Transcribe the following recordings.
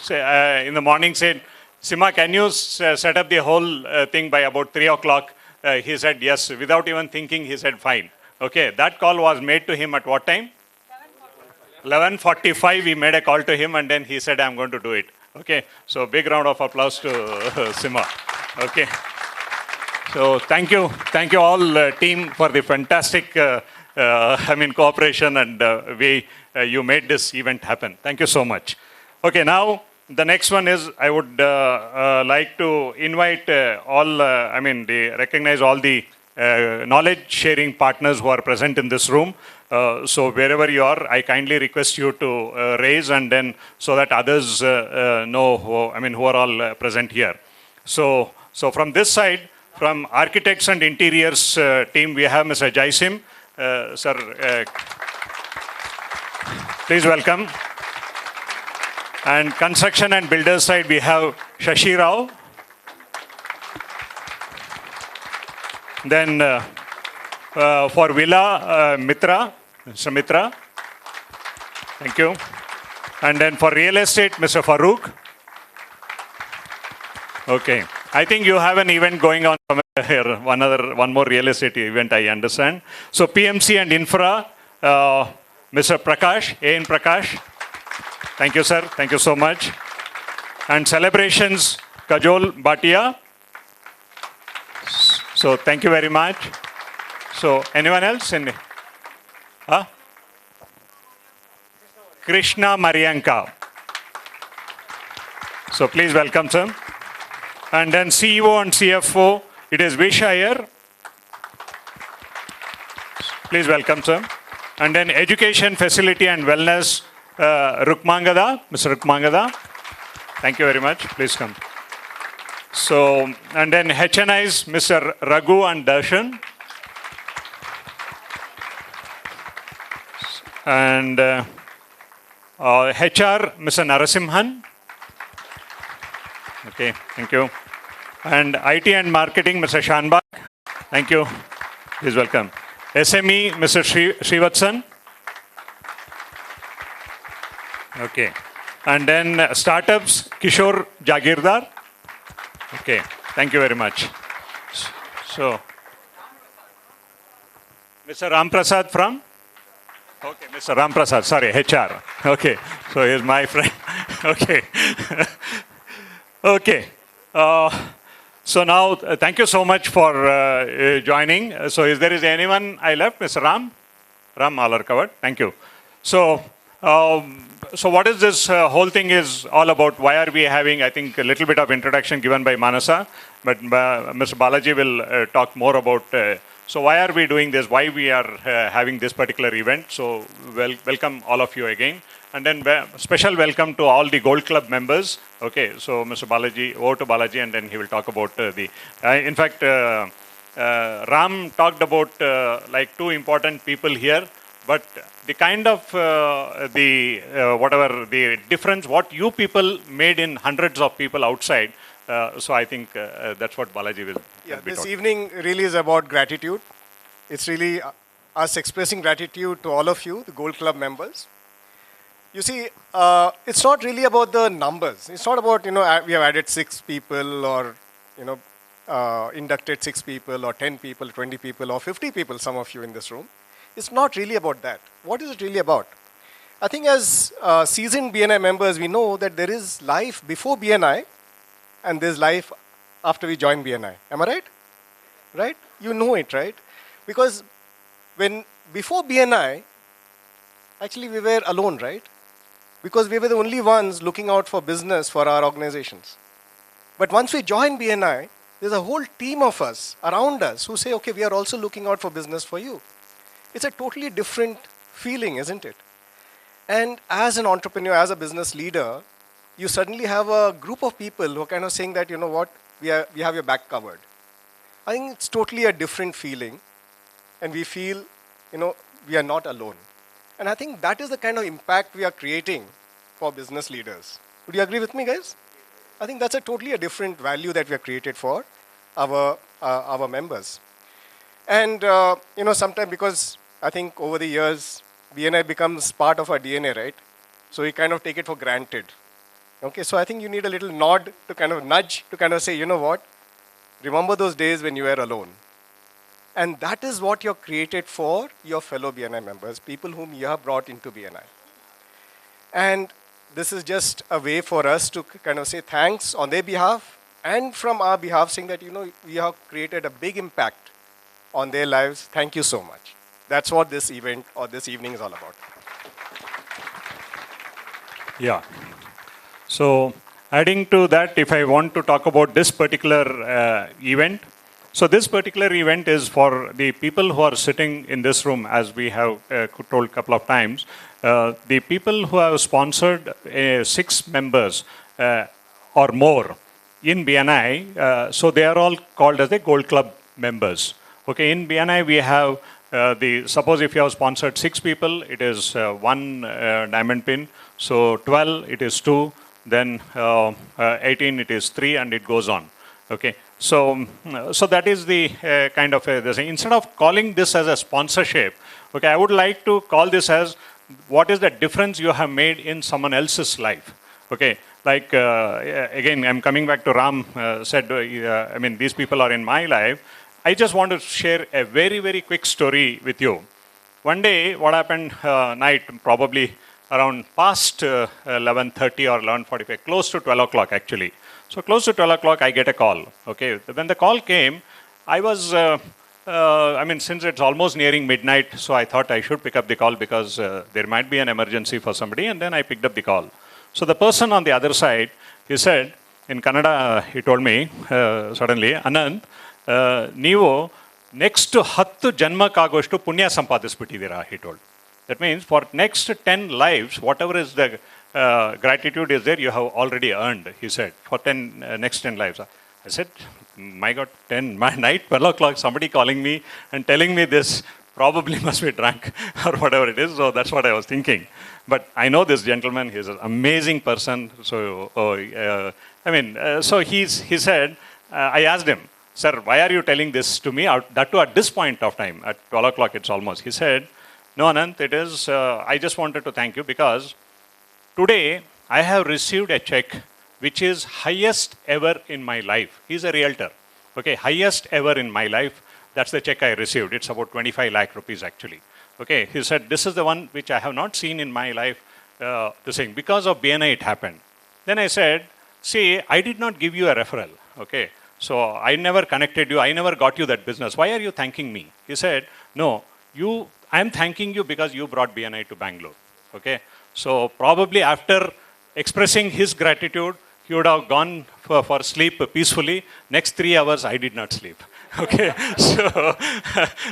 in the morning said, Sima, can you set up the whole thing by about 3 o'clock? He said, yes. Without even thinking, he said, fine. Okay, that call was made to him at what time? 11:45, we made a call to him and then he said, I'm going to do it. Okay, so big round of applause to Sima. Okay. So thank you all team for the fantastic, cooperation and you made this event happen. Thank you so much. Okay, now the next one is I would like to invite recognize all the knowledge sharing partners who are present in this room. So wherever you are, I kindly request you to raise and then so that others know who are all present here. So from this side, from Architects and Interiors team, we have Mr. Jaisim. Sir, please welcome. And Construction and Builders side, we have Shashi Rao. Then for Villa, Mitra, Mr. Mitra. Thank you. And then for Real Estate, Mr. Farooq. Okay. I think you have an event going on here, one more real estate event, I understand. So PMC and Infra, Mr. Prakash, A.N. Prakash. Thank you, sir. Thank you so much. And Celebrations, Kajol Bhatia. So thank you very much. So anyone else? Krishna Marianka. So please welcome, sir. And then CEO and CFO, it is Vish Iyer. Please welcome, sir. And then Education, Facility and Wellness, Rukmangada, Mr. Rukmangada. Thank you very much. Please come. So, and then HNIs, Mr. Raghu and Darshan. And HR, Mr. Narasimhan. Okay, thank you. And IT and Marketing, Mr. Shanbag. Thank you. Please welcome. SME, Mr. Srivatsan. Okay. And then Startups, Kishore Jagirdar. Okay, thank you very much. So, Mr. Ramprasad from? Okay, Mr. Ramprasad, sorry, HR. Okay, so here's my friend. Okay. Okay. So now, thank you so much for joining. So if there is anyone I left, Mr. Ram? Ram, all are covered. Thank you. So, so what is this whole thing is all about? Why are we having, I think, a little bit of introduction given by Manasa, but Mr. Balaji will talk more about, so why are we doing this? Why we are having this particular event? So welcome all of you again. And then special welcome to all the Gold Club members. Okay, so Mr. Balaji, over to Balaji, and then he will talk about the, in fact, Ram talked about like two important people here. But the kind of whatever the difference, what you people made in hundreds of people outside. So I think that's what Balaji will. Yeah, this evening really is about gratitude. It's really us expressing gratitude to all of you, the Gold Club members. You see, it's not really about the numbers. It's not about, we have added 6 people or, inducted 6 people or 10 people, 20 people or 50 people, some of you in this room. It's not really about that. What is it really about? I think as seasoned BNI members, we know that there is life before BNI and there's life after we join BNI. Am I right? Right? You know it, right? Because before BNI, actually we were alone, right? Because we were the only ones looking out for business for our organizations. But once we join BNI, there's a whole team of us around us who say, okay, we are also looking out for business for you. It's a totally different feeling, isn't it? And as an entrepreneur, as a business leader, you suddenly have a group of people who are kind of saying that, you know what, we have your back covered. I think it's totally a different feeling. And we feel, we are not alone. And I think that is the kind of impact we are creating for business leaders. Would you agree with me, guys? I think that's a totally different value that we have created for our members. And, sometimes because I think over the years, BNI becomes part of our DNA, right? So we kind of take it for granted. Okay, so I think you need a little nod to kind of nudge to kind of say, you know what? Remember those days when you were alone. And that is what you're created for, your fellow BNI members, people whom you have brought into BNI. And this is just a way for us to kind of say thanks on their behalf and from our behalf, saying that, we have created a big impact on their lives. Thank you so much. That's what this event or this evening is all about. Yeah. So adding to that, if I want to talk about this particular event, so this particular event is for the people who are sitting in this room, as we have told a couple of times. The people who have sponsored 6 members or more in BNI, so they are all called as the Gold Club members. Okay, in BNI we have suppose if you have sponsored 6 people, it is 1 diamond pin. So 12, it is 2. Then 18, it is 3, and it goes on. Okay, so that is the kind of instead of calling this as a sponsorship, okay, I would like to call this as what is the difference you have made in someone else's life. Okay, like again, I'm coming back to Ram said, I mean, these people are in my life. I just want to share a very, very quick story with you. One day, what happened night, probably around past 11:30 or 11:45, close to 12 o'clock actually. So close to 12 o'clock, I get a call. Okay, when the call came, I was, I mean, since it's almost nearing midnight, so I thought I should pick up the call because there might be an emergency for somebody, and then I picked up the call. So the person on the other side, he said, in Kannada, he told me suddenly, Anand, ನೀವು next 10 ಜನ್ಮಕ್ಕಾಗೋಷ್ಟು ಪುಣ್ಯ ಸಂಪಾದಿಸ್ಬಿಟ್ಟಿದ್ದೀರಾ, he told. That means for next 10 lives, whatever is the gratitude is there, you have already earned, he said, for next 10 lives. I said, my God, 10, my night, 12 o'clock, somebody calling me and telling me this probably must be drunk or whatever it is. So that's what I was thinking. But I know this gentleman, he's an amazing person. So, so he said, I asked him, sir, why are you telling this to me? That too at this point of time, at 12 o'clock it's almost. He said, no, Anant, it is, I just wanted to thank you because today I have received a check which is highest ever in my life. He's a realtor. Okay, highest ever in my life. That's the check I received. It's about 25 lakh rupees actually. Okay, he said, this is the one which I have not seen in my life, the thing. Because of BNI it happened. Then I said, see, I did not give you a referral. Okay, so I never connected you. I never got you that business. Why are you thanking me? He said, no, I am thanking you because you brought BNI to Bangalore. Okay, so probably after expressing his gratitude, he would have gone for sleep peacefully. Next 3 hours, I did not sleep. Okay, so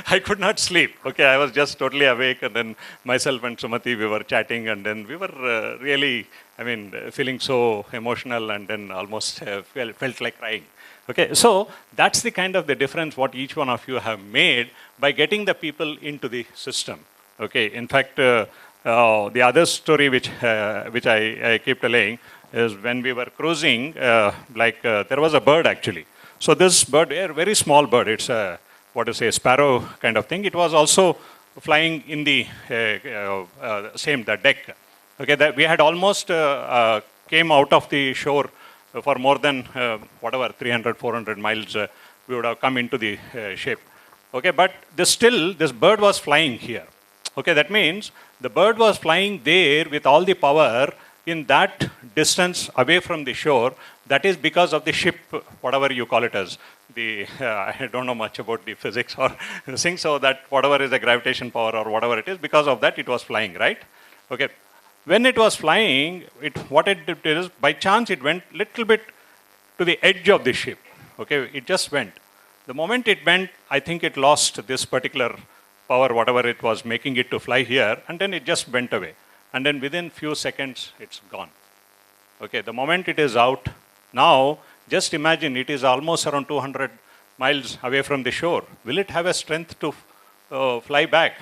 I could not sleep. Okay, I was just totally awake, and then myself and Sumati, we were chatting, and then we were really, I mean, feeling so emotional, and then almost felt like crying. Okay, so that's the kind of the difference what each one of you have made by getting the people into the system. Okay, in fact, the other story which I keep telling is when we were cruising, there was a bird actually. So this bird, a very small bird, it's a, sparrow kind of thing. It was also flying in the the deck. Okay, that we had almost came out of the shore for more than 300, 400 miles. We would have come into the ship. Okay, but this bird was flying here. Okay, that means the bird was flying there with all the power in that distance away from the shore. That is because of the ship, whatever you call it as. I don't know much about the physics or things, so that whatever is the gravitation power or whatever it is, because of that it was flying, right? Okay. When it was flying, what it did is, by chance it went little bit to the edge of the ship. Okay, it just went. The moment it went, I think it lost this particular power, whatever it was making it to fly here, and then it just went away. And then within few seconds, it's gone. Okay, the moment it is out, now just imagine it is almost around 200 miles away from the shore. Will it have a strength to fly back?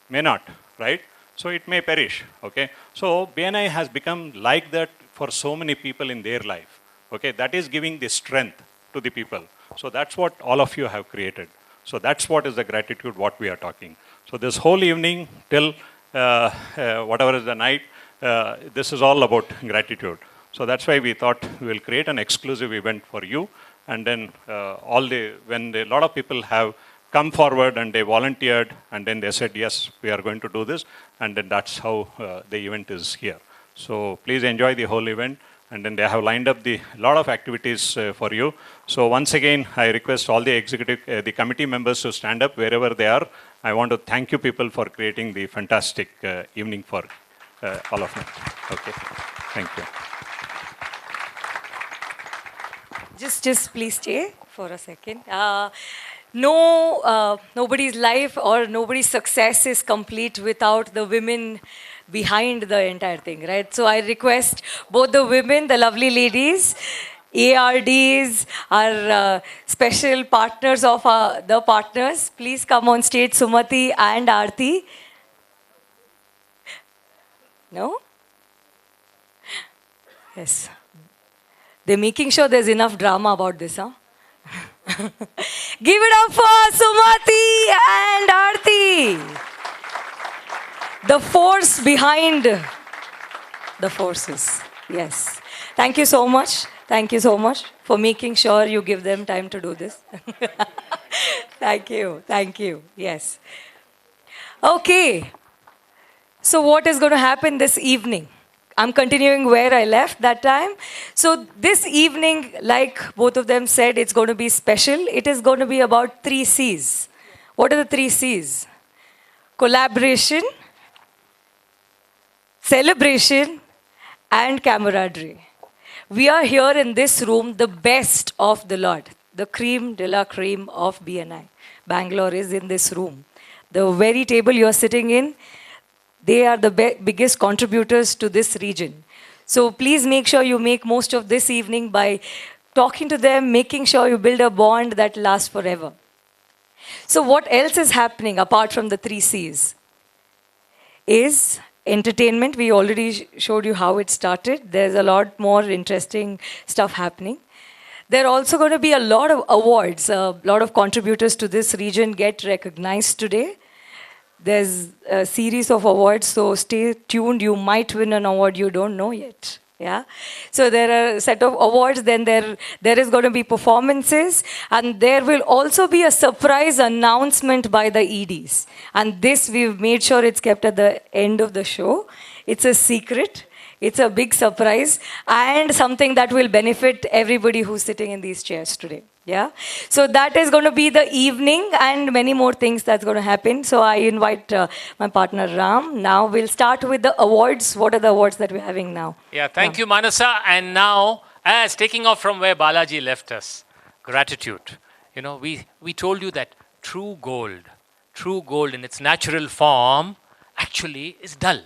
May not, right? So it may perish. Okay, so BNI has become like that for so many people in their life. Okay, that is giving the strength to the people. So that's what all of you have created. So that's what is the gratitude what we are talking. So this whole evening till whatever is the night, this is all about gratitude. So that's why we thought we'll create an exclusive event for you. And then when a lot of people have come forward and they volunteered and then they said, yes, we are going to do this. And then that's how the event is here. So please enjoy the whole event. And then they have lined up a lot of activities for you. So once again, I request all the the committee members to stand up wherever they are. I want to thank you people for creating the fantastic evening for all of you. Okay, thank you. Just please stay for a second. Nobody's life or nobody's success is complete without the women behind the entire thing, right? So I request both the women, the lovely ladies, ARDs, our special partners of the partners, please come on stage, Sumati and Aarti. No? Yes. They're making sure there's enough drama about this, huh? Give it up for Sumati and Aarti. The force behind the forces. Yes. Thank you so much. Thank you so much for making sure you give them time to do this. Thank you. Thank you. Yes. Okay. So what is going to happen this evening? I'm continuing where I left that time. So this evening, like both of them said, it's going to be special. It is going to be about 3 C's. What are the 3 C's? Collaboration, celebration, and camaraderie. We are here in this room, the best of the lot, the cream de la cream of BNI. Bangalore is in this room. The very table you are sitting in, they are the biggest contributors to this region. So please make sure you make most of this evening by talking to them, making sure you build a bond that lasts forever. So what else is happening apart from the 3 C's? Is entertainment. We already showed you how it started. There's a lot more interesting stuff happening. There are also going to be a lot of awards. A lot of contributors to this region get recognized today. There's a series of awards, so stay tuned. You might win an award you don't know yet. Yeah. So there are a set of awards, then there is going to be performances, and there will also be a surprise announcement by the EDs. And this we've made sure it's kept at the end of the show. It's a secret. It's a big surprise and something that will benefit everybody who's sitting in these chairs today. Yeah. So that is going to be the evening and many more things that's going to happen. So I invite my partner Ram. Now we'll start with the awards. What are the awards that we're having now? Yeah, thank you, Manasa. And now, as taking off from where Balaji left us, gratitude. You know, we told you that true gold in its natural form actually is dull.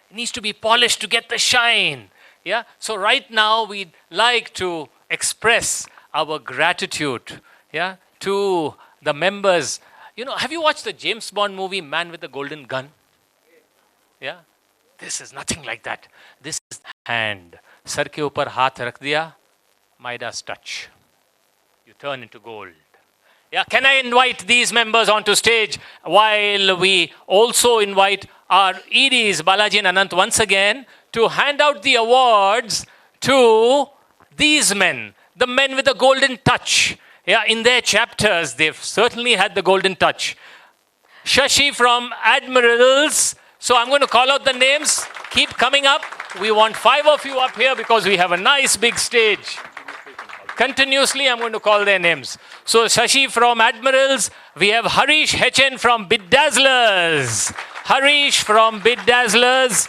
It needs to be polished to get the shine. Yeah. So right now we'd like to express our gratitude, yeah, to the members. You know, have you watched the James Bond movie Man with the Golden Gun? Yeah. This is nothing like that. This is hand. Sar ke upar haath rakh diya, Midas touch. You turn into gold. Yeah, can I invite these members onto stage while we also invite our EDs, Balaji and Anant, once again to hand out the awards to these men, the men with the golden touch. Yeah, in their chapters, they've certainly had the golden touch. Shashi from Admirals. So I'm going to call out the names. Keep coming up. We want 5 of you up here because we have a nice big stage. Continuously, I'm going to call their names. So Shashi from Admirals. We have Harish Hechen from Biddazzlers. Harish from Biddazzlers.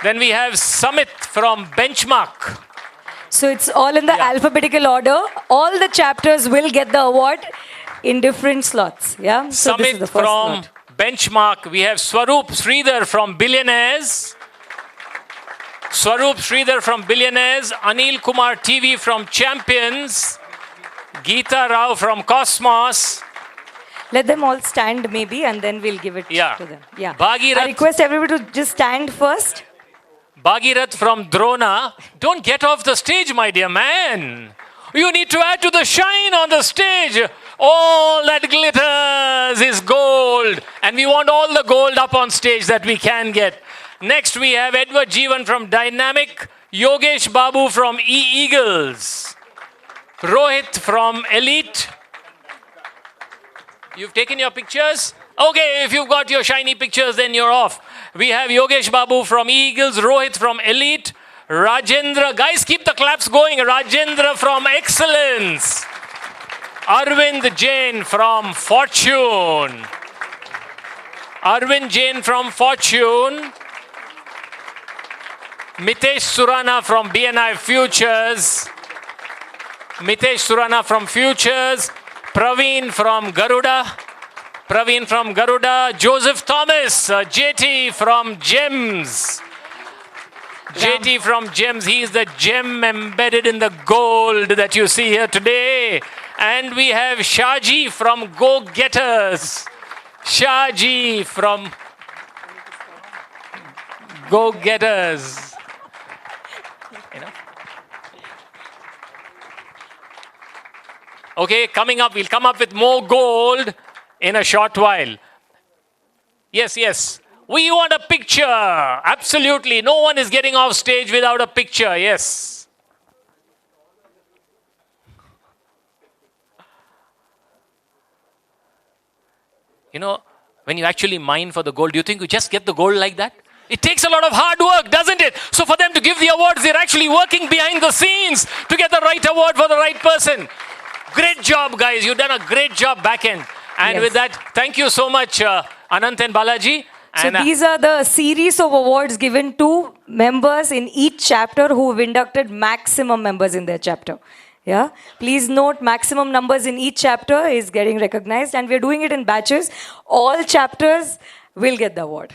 Then we have Samit from Benchmark. So it's all in the alphabetical order. All the chapters will get the award in different slots. Yeah. So Samit this is the first from slot. Benchmark. We have Swaroop Sridhar from Billionaires. Swaroop Sridhar from Billionaires. Anil Kumar TV from Champions. Geeta Rao from Cosmos. Let them all stand maybe and then we'll give it to them. Yeah. Bhagirath. I request everybody to just stand first. Bhagirath from Drona. Don't get off the stage, my dear man. You need to add to the shine on the stage. All that glitters is gold. And we want all the gold up on stage that we can get. Next, we have Edward Jeevan from Dynamic. Yogesh Babu from E-Eagles. Rohit from Elite. You've taken your pictures? Okay, if you've got your shiny pictures, then you're off. We have Yogesh Babu from Eagles, Rohit from Elite, Rajendra. Guys, keep the claps going. Rajendra from Excellence. Arvind Jain from Fortune. Arvind Jain from Fortune. Mitesh Surana from BNI Futures. Mitesh Surana from Futures. Praveen from Garuda. Praveen from Garuda. Joseph Thomas. JT from Gems. JT from Gems. He is the gem embedded in the gold that you see here today. And we have Shaji from Go Getters. Shaji from Go Getters. You know? Okay, coming up, we'll come up with more gold in a short while. Yes, yes. We want a picture. Absolutely. No one is getting off stage without a picture. Yes. You know, when you actually mine for the gold, do you think you just get the gold like that? It takes a lot of hard work, doesn't it? So for them to give the awards, they're actually working behind the scenes to get the right award for the right person. Great job, guys. You've done a great job back end. And Yes. with that, thank you so much, Anant and Balaji. So And, these are the series of awards given to members in each chapter who have inducted maximum members in their chapter. Yeah. Please note, maximum numbers in each chapter is getting recognized, and we're doing it in batches. All chapters will get the award.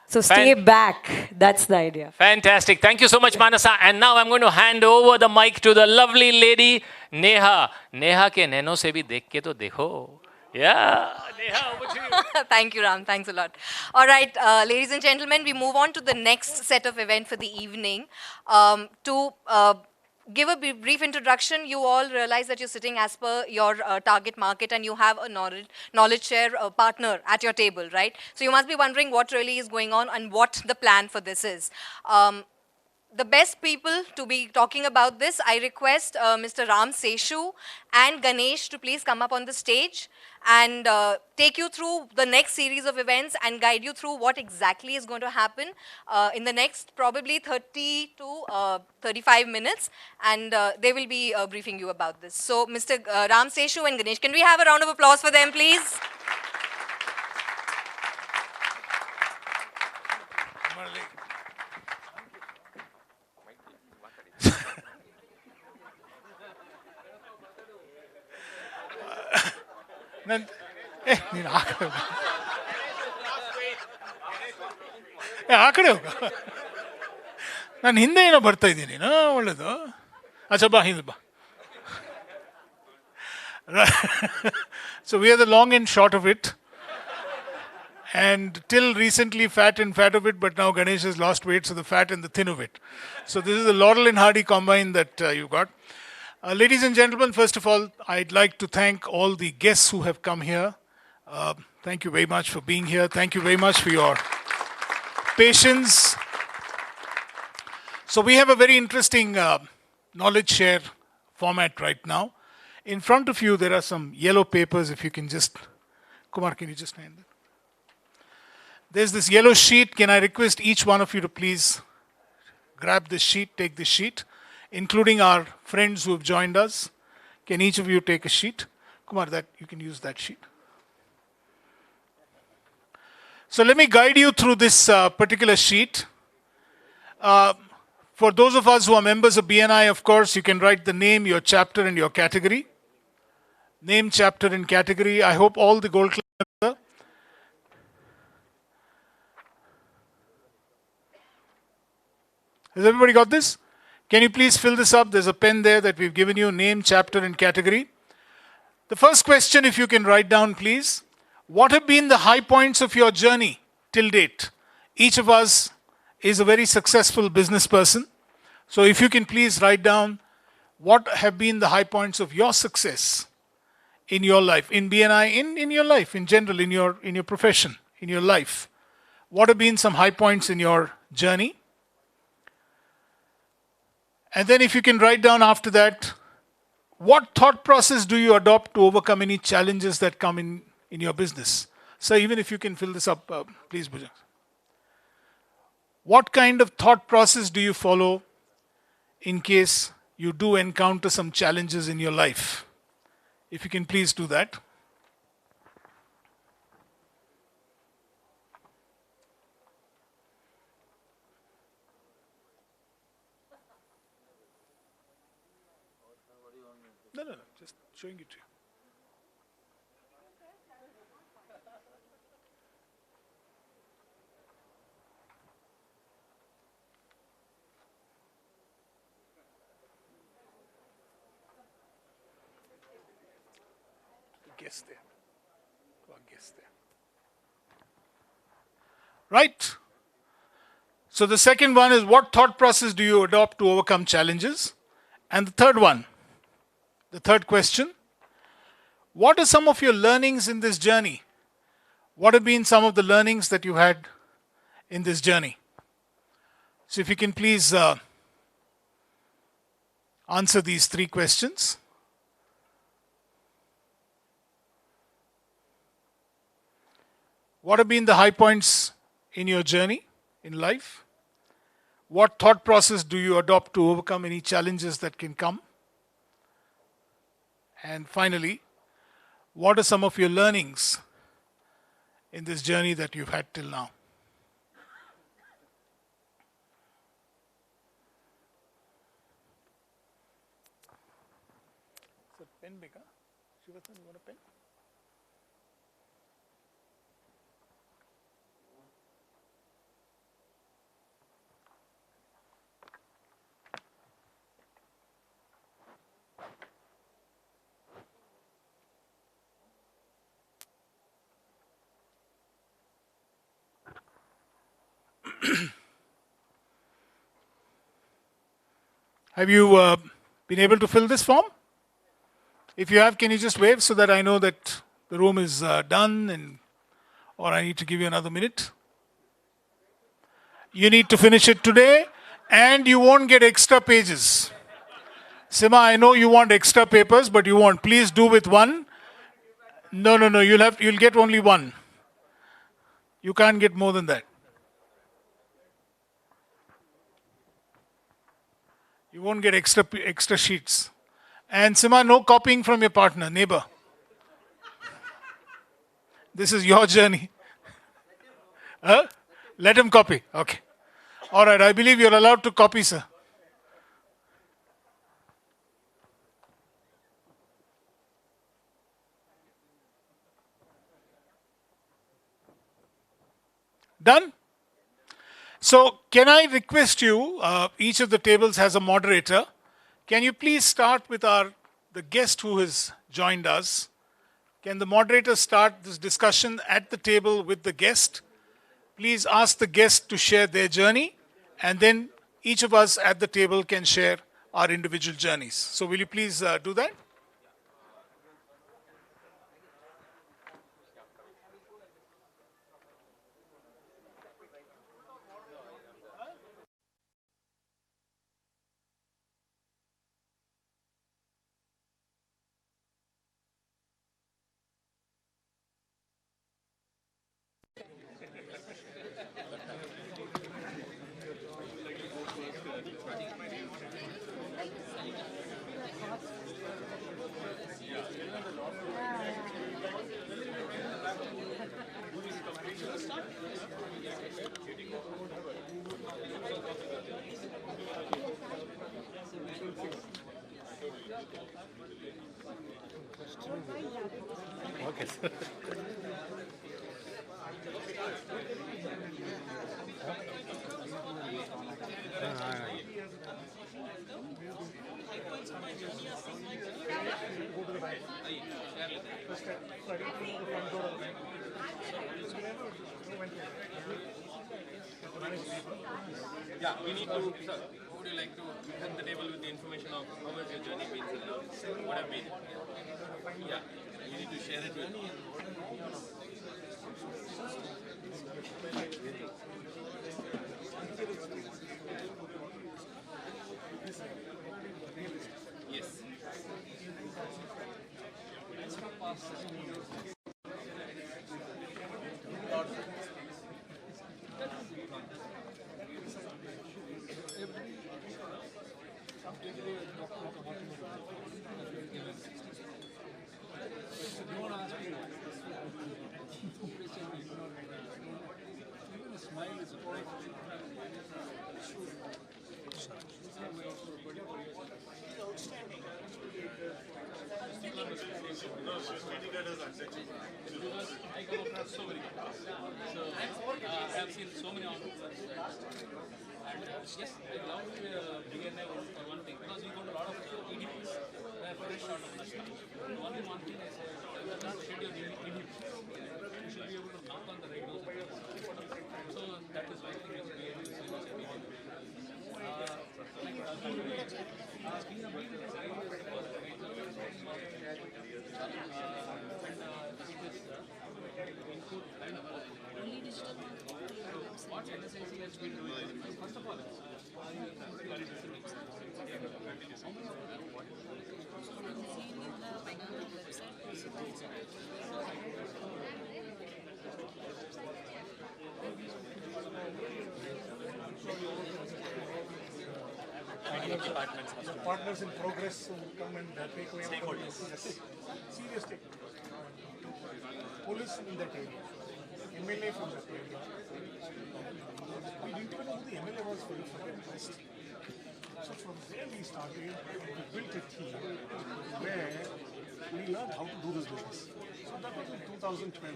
So stay back. That's the idea. Fantastic. Thank you so much, Manasa. And now I'm going to hand over the mic to the lovely lady, Neha. Neha ke neno se bhi dekh ke to dekho. Yeah. Neha, over to you. Thank you, Ram. Thanks a lot. All right, ladies and gentlemen, we move on to the next set of event for the evening. To give a brief introduction, you all realize that you're sitting as per your target market and you have a knowledge share partner at your table, right? So you must be wondering what really is going on and what the plan for this is. The best people to be talking about this, I request Mr. Ram Seshu and Ganesh to please come up on the stage and take you through the next series of events and guide you through what exactly is going to happen in the next probably 30 to 35 minutes, and they will be briefing you about this. So Mr. Ram Seshu and Ganesh, can we have a round of applause for them, please? ನೀನು ಆ ಕಡೆ ಹೋಗು. ಆ ಕಡೆ ಹೋಗ. ನಾನು ಹಿಂದೆ ಏನೋ ಬರ್ತಾ ಇದ್ದೀನಿ ನೀನು ಒಳ್ಳೇದು. ಅಚ್ಚಾ ಬಾ ಹಿಂದೆ ಬಾ. So we are the long and short of it. And till recently fat and fat of it, but now Ganesh has lost weight, so the fat and the thin of it. So this is the Laurel and Hardy combine that you got. Ladies and gentlemen, first of all, I'd like to thank all the guests who have come here. Thank you very much for being here. Thank you very much for your patience. So we have a very interesting knowledge share format right now. In front of you, there are some yellow papers. If you can just, Kumar, can you just hand it? There's this yellow sheet. Can I request each one of you to please grab this sheet, take this sheet, including our friends who have joined us. Can each of you take a sheet? Kumar, that you can use that sheet. So let me guide you through this particular sheet. For those of us who are members of BNI, of course, you can write the name, your chapter, and your category. Name, chapter, and category. I hope all the Gold Club members. Has everybody got this? Can you please fill this up? There's a pen there that we've given you, name, chapter, and category. The first question, if you can write down, please. What have been the high points of your journey till date? Each of us is a very successful business person. So if you can please write down what have been the high points of your success in your life, in BNI, in your life, in general, in your profession, in your life. What have been some high points in your journey? And then if you can write down after that, what thought process do you adopt to overcome any challenges that come in your business? So even if you can fill this up, please, Bhujang. What kind of thought process do you follow in case you do encounter some challenges in your life? If you can please do that. No, just showing it to you. Guess there. Guess there. Right. So the second one is, what thought process do you adopt to overcome challenges? And the third one, the third question, what are some of your learnings in this journey? What have been some of the learnings that you had in this journey? So if you can please answer these three questions. What have been the high points in your journey in life? What thought process do you adopt to overcome any challenges that can come? And finally, what are some of your learnings in this journey that you've had till now? So pen bigger. Shivatan, you want a pen? Have you been able to fill this form? If you have, can you just wave so that I know that the room is done, or I need to give you another minute? You need to finish it today, and you won't get extra pages. Sima, I know you want extra papers, but you won't. Please do with one. No. You'll get only one. You can't get more than that. You won't get extra sheets. And Sima, no copying from your partner, neighbor. This is your journey. Let him copy. Okay. All right, I believe you're allowed to copy, sir. Done? So, can I request you, each of the tables has a moderator. Can you please start with the guest who has joined us? Can the moderator start this discussion at the table with the guest? Please ask the guest to share their journey, and then each of us at the table can share our individual journeys. So will you please do that? Yeah, we need to, sir, who would you like to at the table with the information of how has your journey been, sir? What have been? Yeah, you need to share it with me. Yes. Because I come across so many people. So I have seen so many entrepreneurs. And yes, I love BNI for one thing because we got a lot of EDPs where fresh out of Nashta. Only one thing I say, you cannot shed your EDPs. You should be able to knock on the right doors. So that is why I think it's BNI is very much a big deal. What NSIC has been doing, first of all, Partners in progress will come and take away stakeholders. Yes. Serious stakeholders. Police in that area, MLA from that area. We didn't even know who the MLA was for the So from there we started and we built a team where we learned how to do this business. So that was in 2012.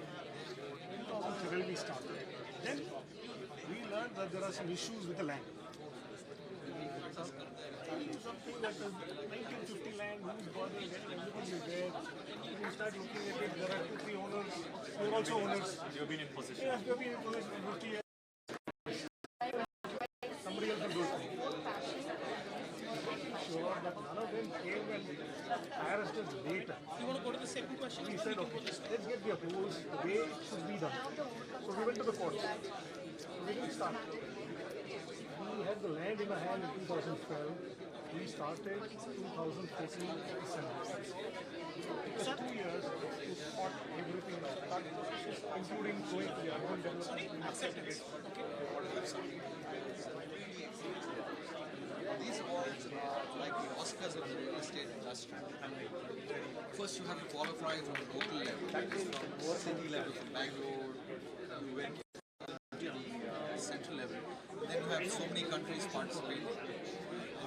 2012 we started. Then we learned that there are some issues with the land. Something that is 1950 land, who's got it, everything is there. You start looking at it, there are 2-3 owners, we are also owners. You've been in possession? Yes, we've been in possession for 50 years. Somebody else will do it. Sure, but none of them came and harassed us later. you want to go to the second question? We said, okay, let's get the approvals the way it should be done. So we went to the courts. We didn't start. We had the land in our hand in 2012. We started 2014 December. It was 2 years to sort everything out, including going to the urban development. Acceptance. These awards are like the Oscars of the real estate industry. First, you have to qualify from the local level, that is from city level, from Bangalore, you went to the central level. Then you have so many countries participating.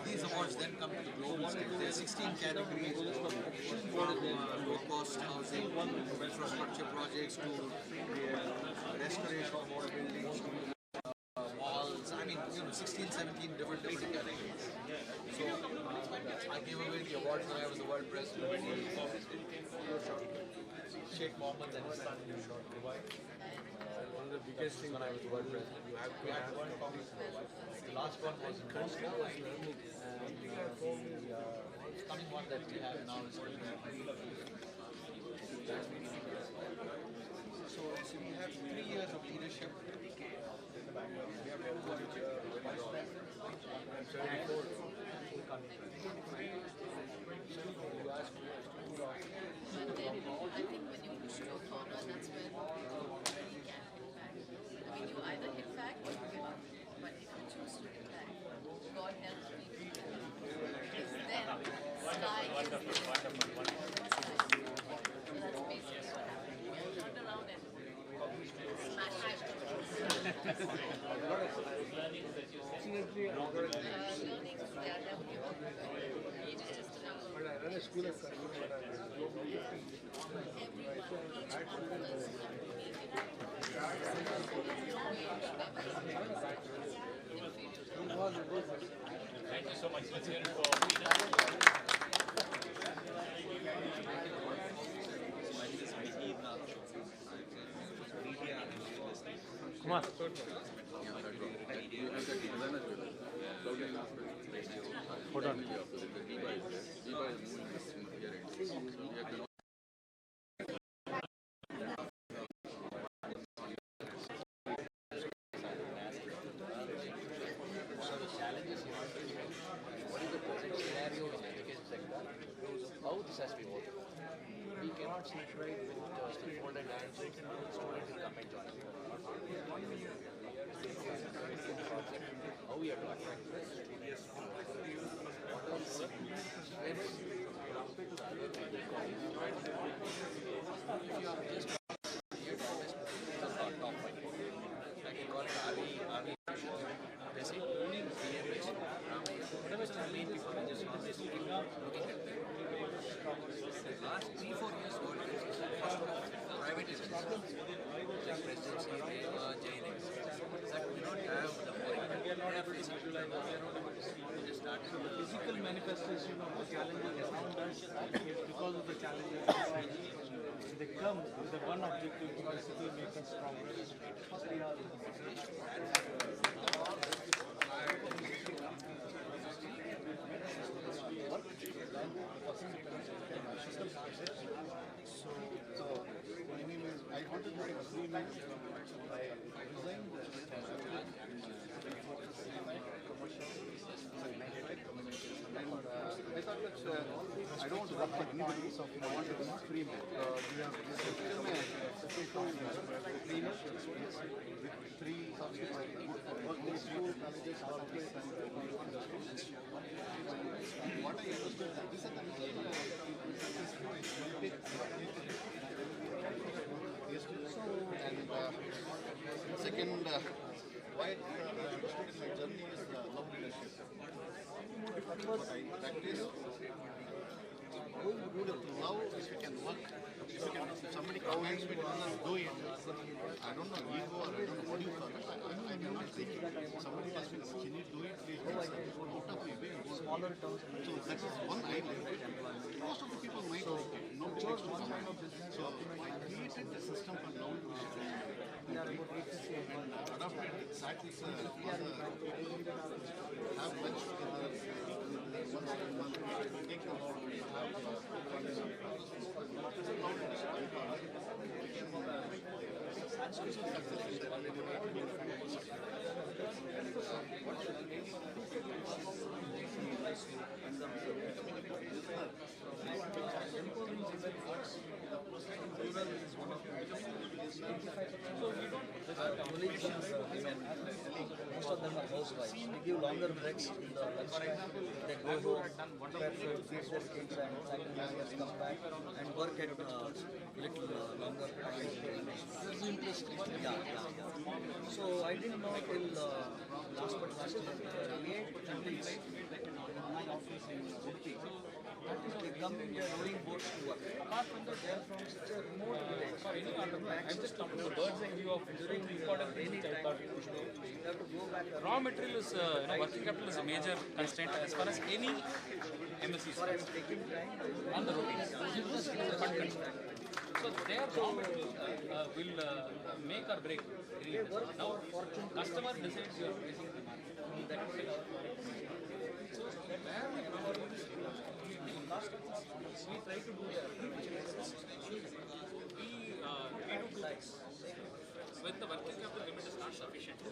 These awards then come to the global stage. There are 16 categories from low-cost housing, infrastructure projects to restoration of old buildings, to malls. I mean, 16, 17 different categories. So I gave away the awards when I was the world president. Sheikh Mohammed and his son in Dubai. One of the biggest things when I was the world president, you have to have one copy. The last one was in Moscow, and the coming one that we have now is going to be. So we have 3 years of leadership. We have I think when you push your corner, that's when you can hit back. I mean, you either hit back or you give up. But if you choose to hit back, God helps me. Because then, sky is the limit. So that's basically what happened. You turned around and smashed it. Learnings, they are never given. Age is just a number. But I run a school of Thank you so much. Let's hear it for Kumar. Hold on. this has to be worked. We cannot saturate with stakeholder dimensions. Students will come and join. How we have to attract studious if you are just here to invest the top five, I can call it RV. They say only BMH, whatever is the main people are just always looking at them. The last 3-4 years, what it is, first of all, private institutions, like presidency, JNX, that do not have the foreign. They are facing they just started The physical manifestation of the challenges around us is because of the challenges inside. They come with the one objective to basically make us stronger. So, my name is, I wanted to explain I resigned I thought that I don't want to work for anybody, so I want to be free man. We have cleaner with 3 working school, colleges, hospitals, and what I understood that this is and second, why I understood in my journey is love leadership. What I practice, how you do it with love, if you can work, if somebody commands me to do it, I don't know, ego or I don't know what you call it, I cannot take it. Somebody tells me, can you do it, please, out of my way. So that is one I learned. Most of the people might like it, nobody likes to command. So I created the system for love leadership. And adopted exactly have lunch together once a month, take them out, Most of them are housewives. They give longer breaks in the lunchtime. They go home, prepare food, feed their kids, and come back and work at little longer time. This is interesting. Yeah. So I didn't know till last year, 8 countries in my office in Udupi. They come in their rowing boats to work. Apart from that, they are from such a remote village. I'm just talking about bird's eye view of during rainy time. You have to go back. Raw material is, working capital is a major constraint as far as any MSC is I'm taking time on the routines. This is a fund constraint. So their raw material will make or break. Now, customer decides you are placing the market. That will take our so where we provide we try to do we do likes. When the working capital limit is not sufficient, we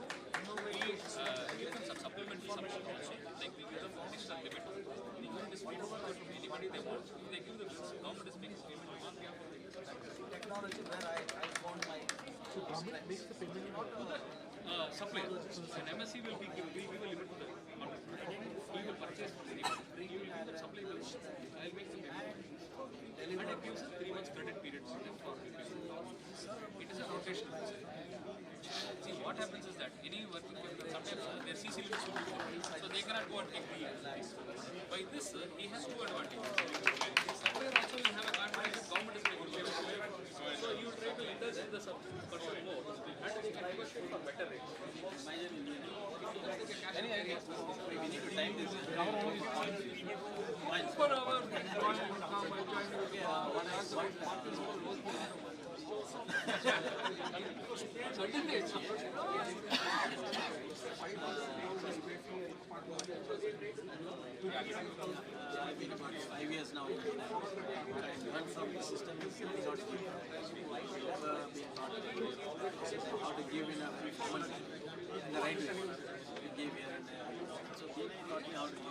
give them some supplementary support also. Like we give them additional limit. They give this freedom to anybody they want. They give the government is making payment on behalf of the Technology where I found my government makes the payment not to the supplier. An MSC will give a limit to the order. He will purchase from anybody. He will give the supply bill. I'll make the payment. And it gives us 3 months credit period for repayment. It is a rotational process. See, what happens is that any working capital, sometimes their CC limits will be low, so they cannot go and take 3 years. By this, he has 2 advantages. Supplier also will have a advantage if government is making payment. So you try to indulge in the person more and they can negotiate for better rates. Any idea? We need to time this. For our I've been about 5 years now. I learned from the system is really not good. How to give in a performance in the right way. We gave here and there. So BNI taught me how to give.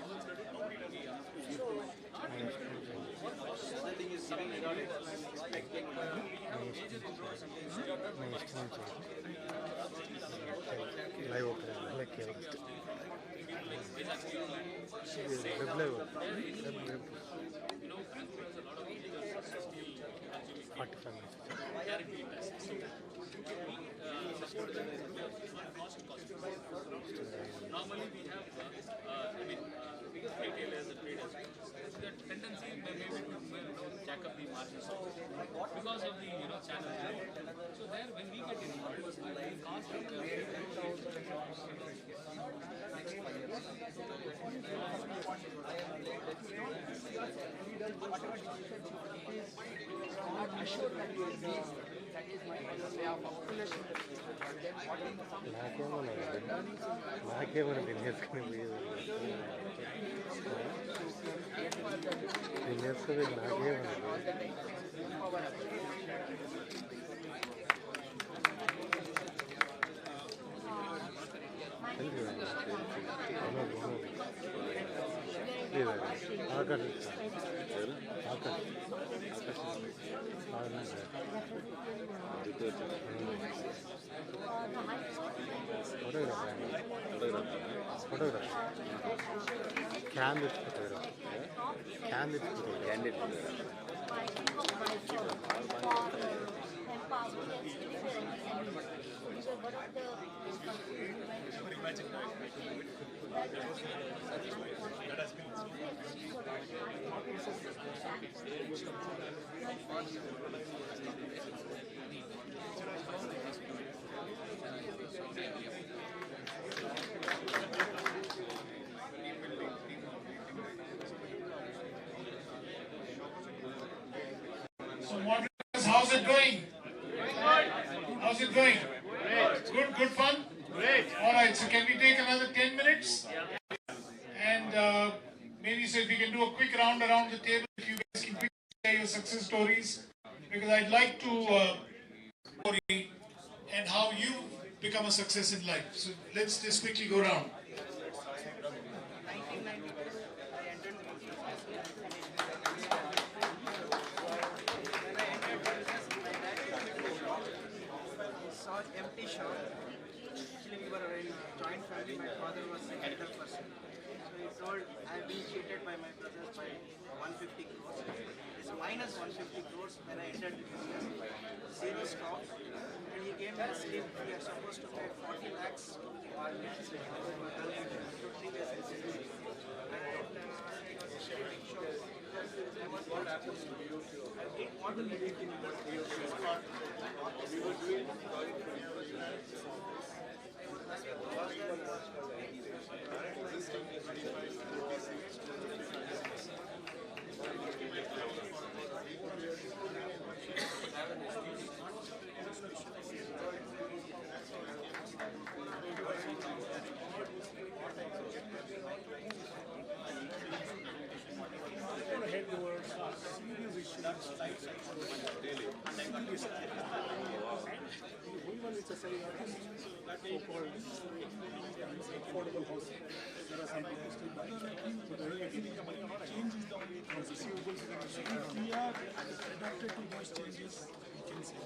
Normally we have, retailers and traders. The tendency may maybe to jack up the margins because of the channel. So there, when we get involved, the cost of the నాకేమైనా తినేసుకుని పోయేది తినేసుకుని నాకేమైనా ఆకాశం ఆకాశం photograph candid photograph candid So moderators, how's it going? How's it going? Great. Good fun? Great. All right, so can we take another 10 minutes? And maybe so if we can do a quick round around the table, if you guys can quickly share your success stories, because I'd like to story and how you become a success in life. So let's just quickly go around. Saw empty shop. Actually, we were in a joint family. My father was a medical person. So he told, I've been cheated by my brothers by 150 crores. It's minus 150 crores when I entered the business. Zero stock. And he gave me a slip. We are supposed to pay 40 lakhs to the department. So 3 years incentive. I was not supposed to. I didn't want to get into head towards serious issues like women is a so-called affordable housing. There are some people still buying. So there is changes the receivables. If we are adapted to those changes, we can see.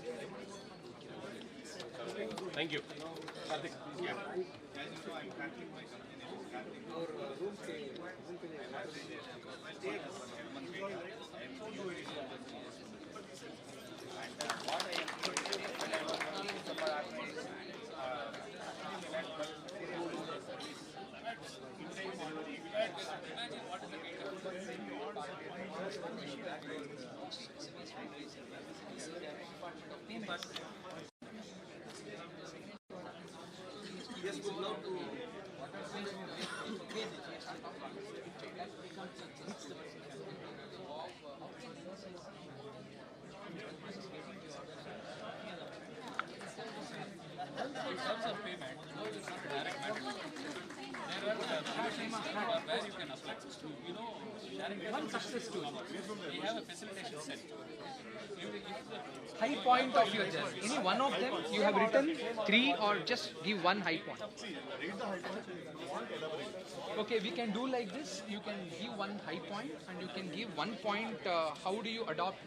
Thank you. Yes, would love to. In terms of payment, it's not direct payment. There are solutions where you can apply. One success story. We have a facilitation center. High point of your journey. Any one of them you have written 3 or just give one high point. Okay, we can do like this. You can give one high point and you can give 1 point. How do you adopt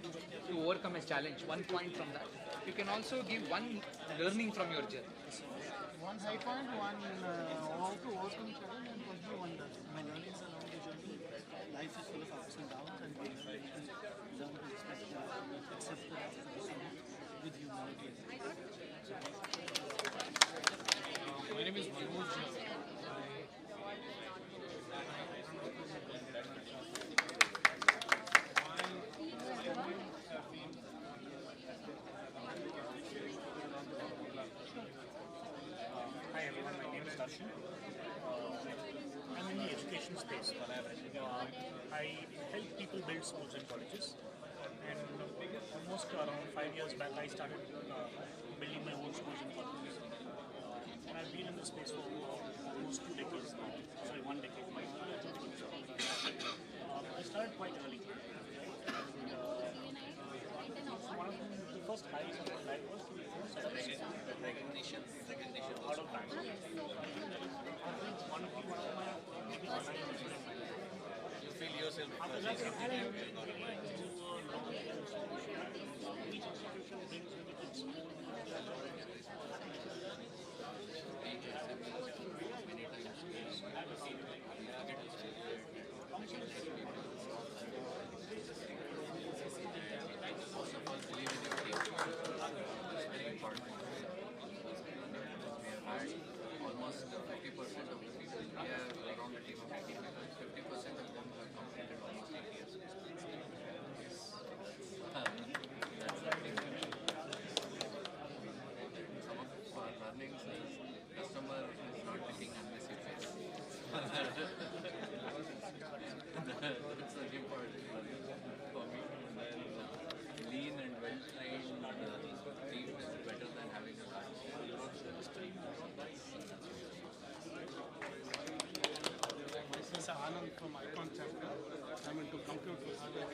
to overcome a challenge? 1 point from that. You can also give one learning from your journey. One high point, one how to overcome challenge, and possibly one lesson. My learnings along the journey, life is full of ups and downs, and we learn to expect, accept the outcomes with humility. My name is Manoj. Hi everyone, my name is Darshan. I'm in the education space. I help people build schools and colleges. And almost around 5 years back, I started building my own schools and colleges. And I've been in this space for almost 2 decades now. Sorry, 1 decade. I started quite early. One of the first highs of my life was to set up a school. Recognition out of Bangalore. One of my You feel yourself after that, I had each institution brings with its own almost 50% of the people here around the team of 80 people, 50% of them have completed almost 8 years. That's the thing. Some of our learnings is customer is not looking unless you face. That's a new part for me. Then lean and well-trained team is better than having a large team. This is Anand from Icon Chapter. I'm into computer hardware.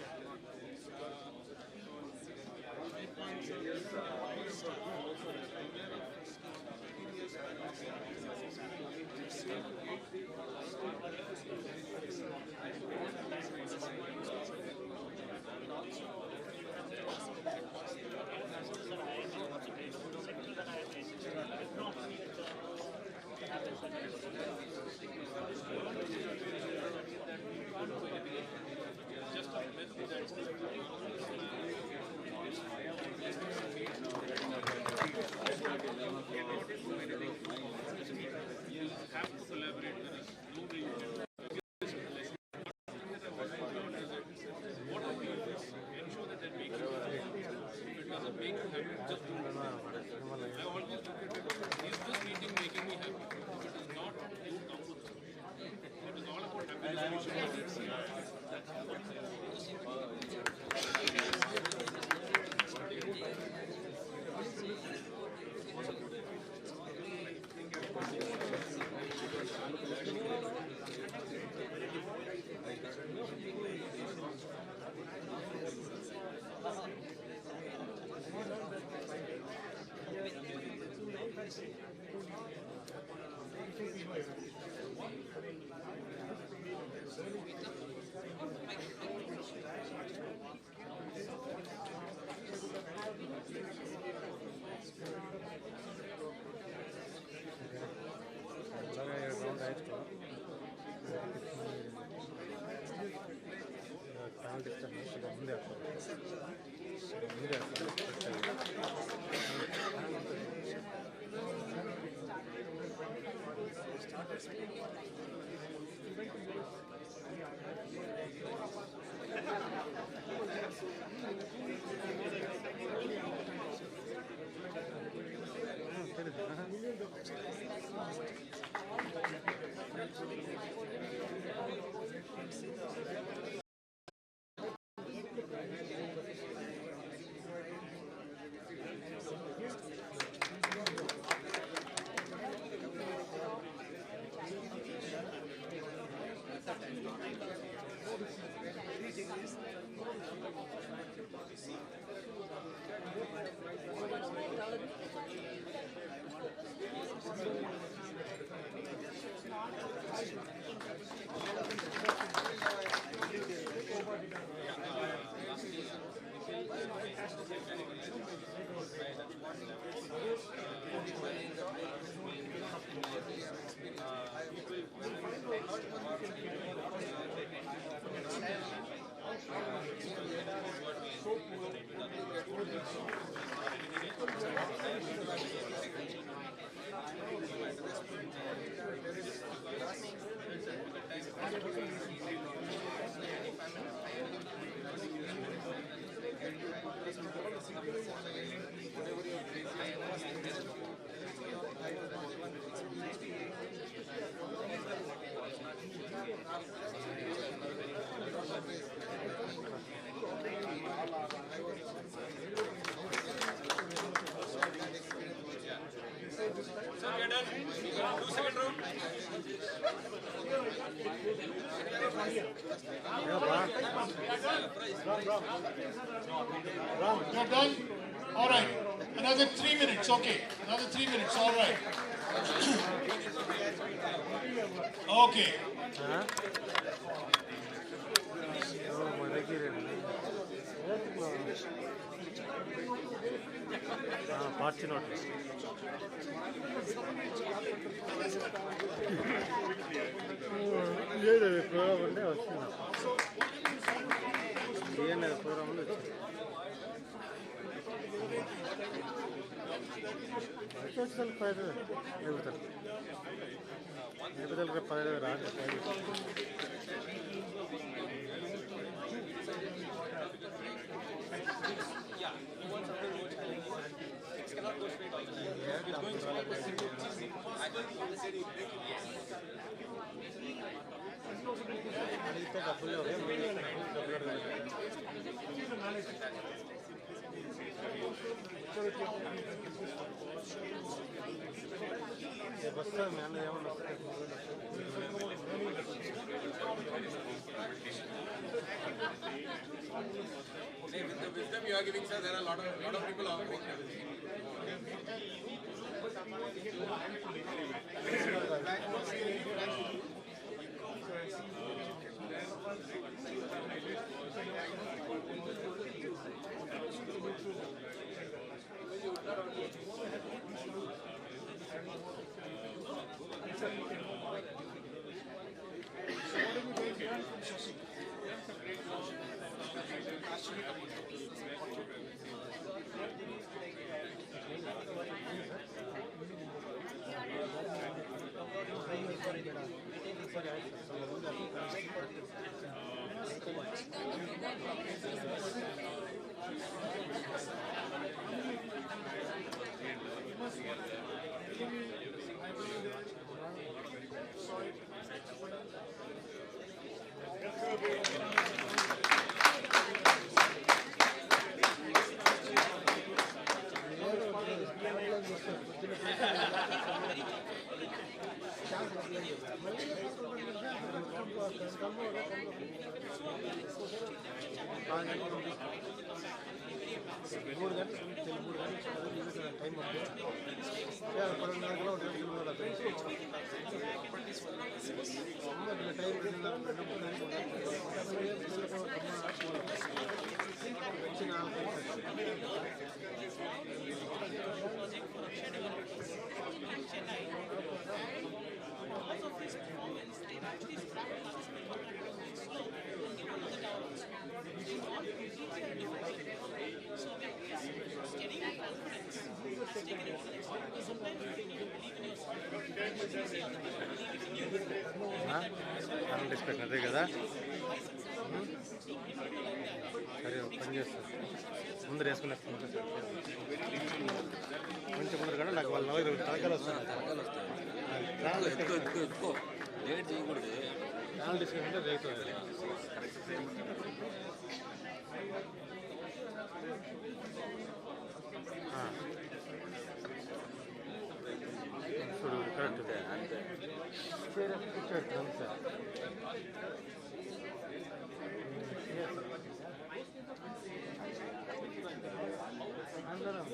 You're done? All right. Another 3 minutes. Okay. Another 3 minutes. All right. Okay. Party note లేదు programme ఉంటే వస్తున్నా ఏం లేదు programme ఉంటే వచ్చి పది లేపుతారు లేపుతారు 10 రాదు అడిగితే డబ్బులు వస్తారు మేనేజ్ ఏమన్నా With the wisdom you are giving, sir, there are a lot of people offering. Current పెట్టినదే కదా సరే పని చేస్తాను ముందర వేసుకునేస్తాను కొంచెం ముందర కదా నాకు వాళ్ళ తలకాయలు వస్తాను ఛానల్ డిస్కషన్ అంటే రేట్ చూడు కరెక్ట్ కూర్చోడు సార్ అందరం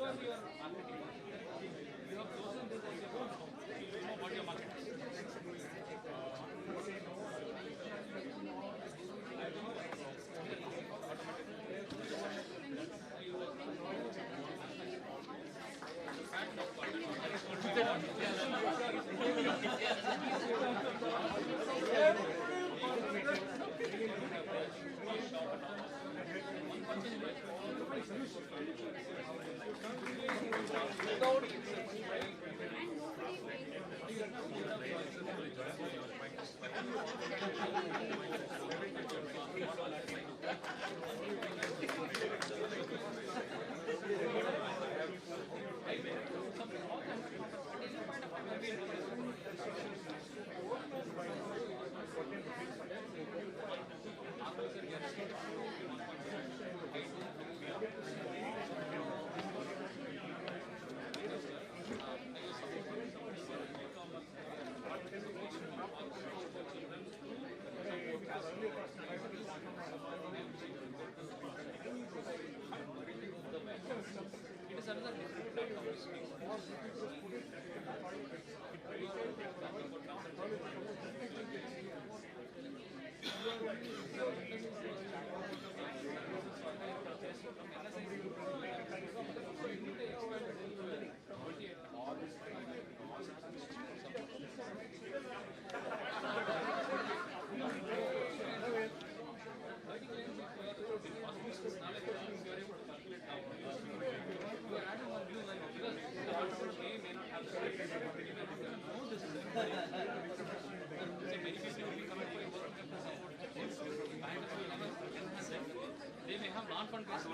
They may have non-fund based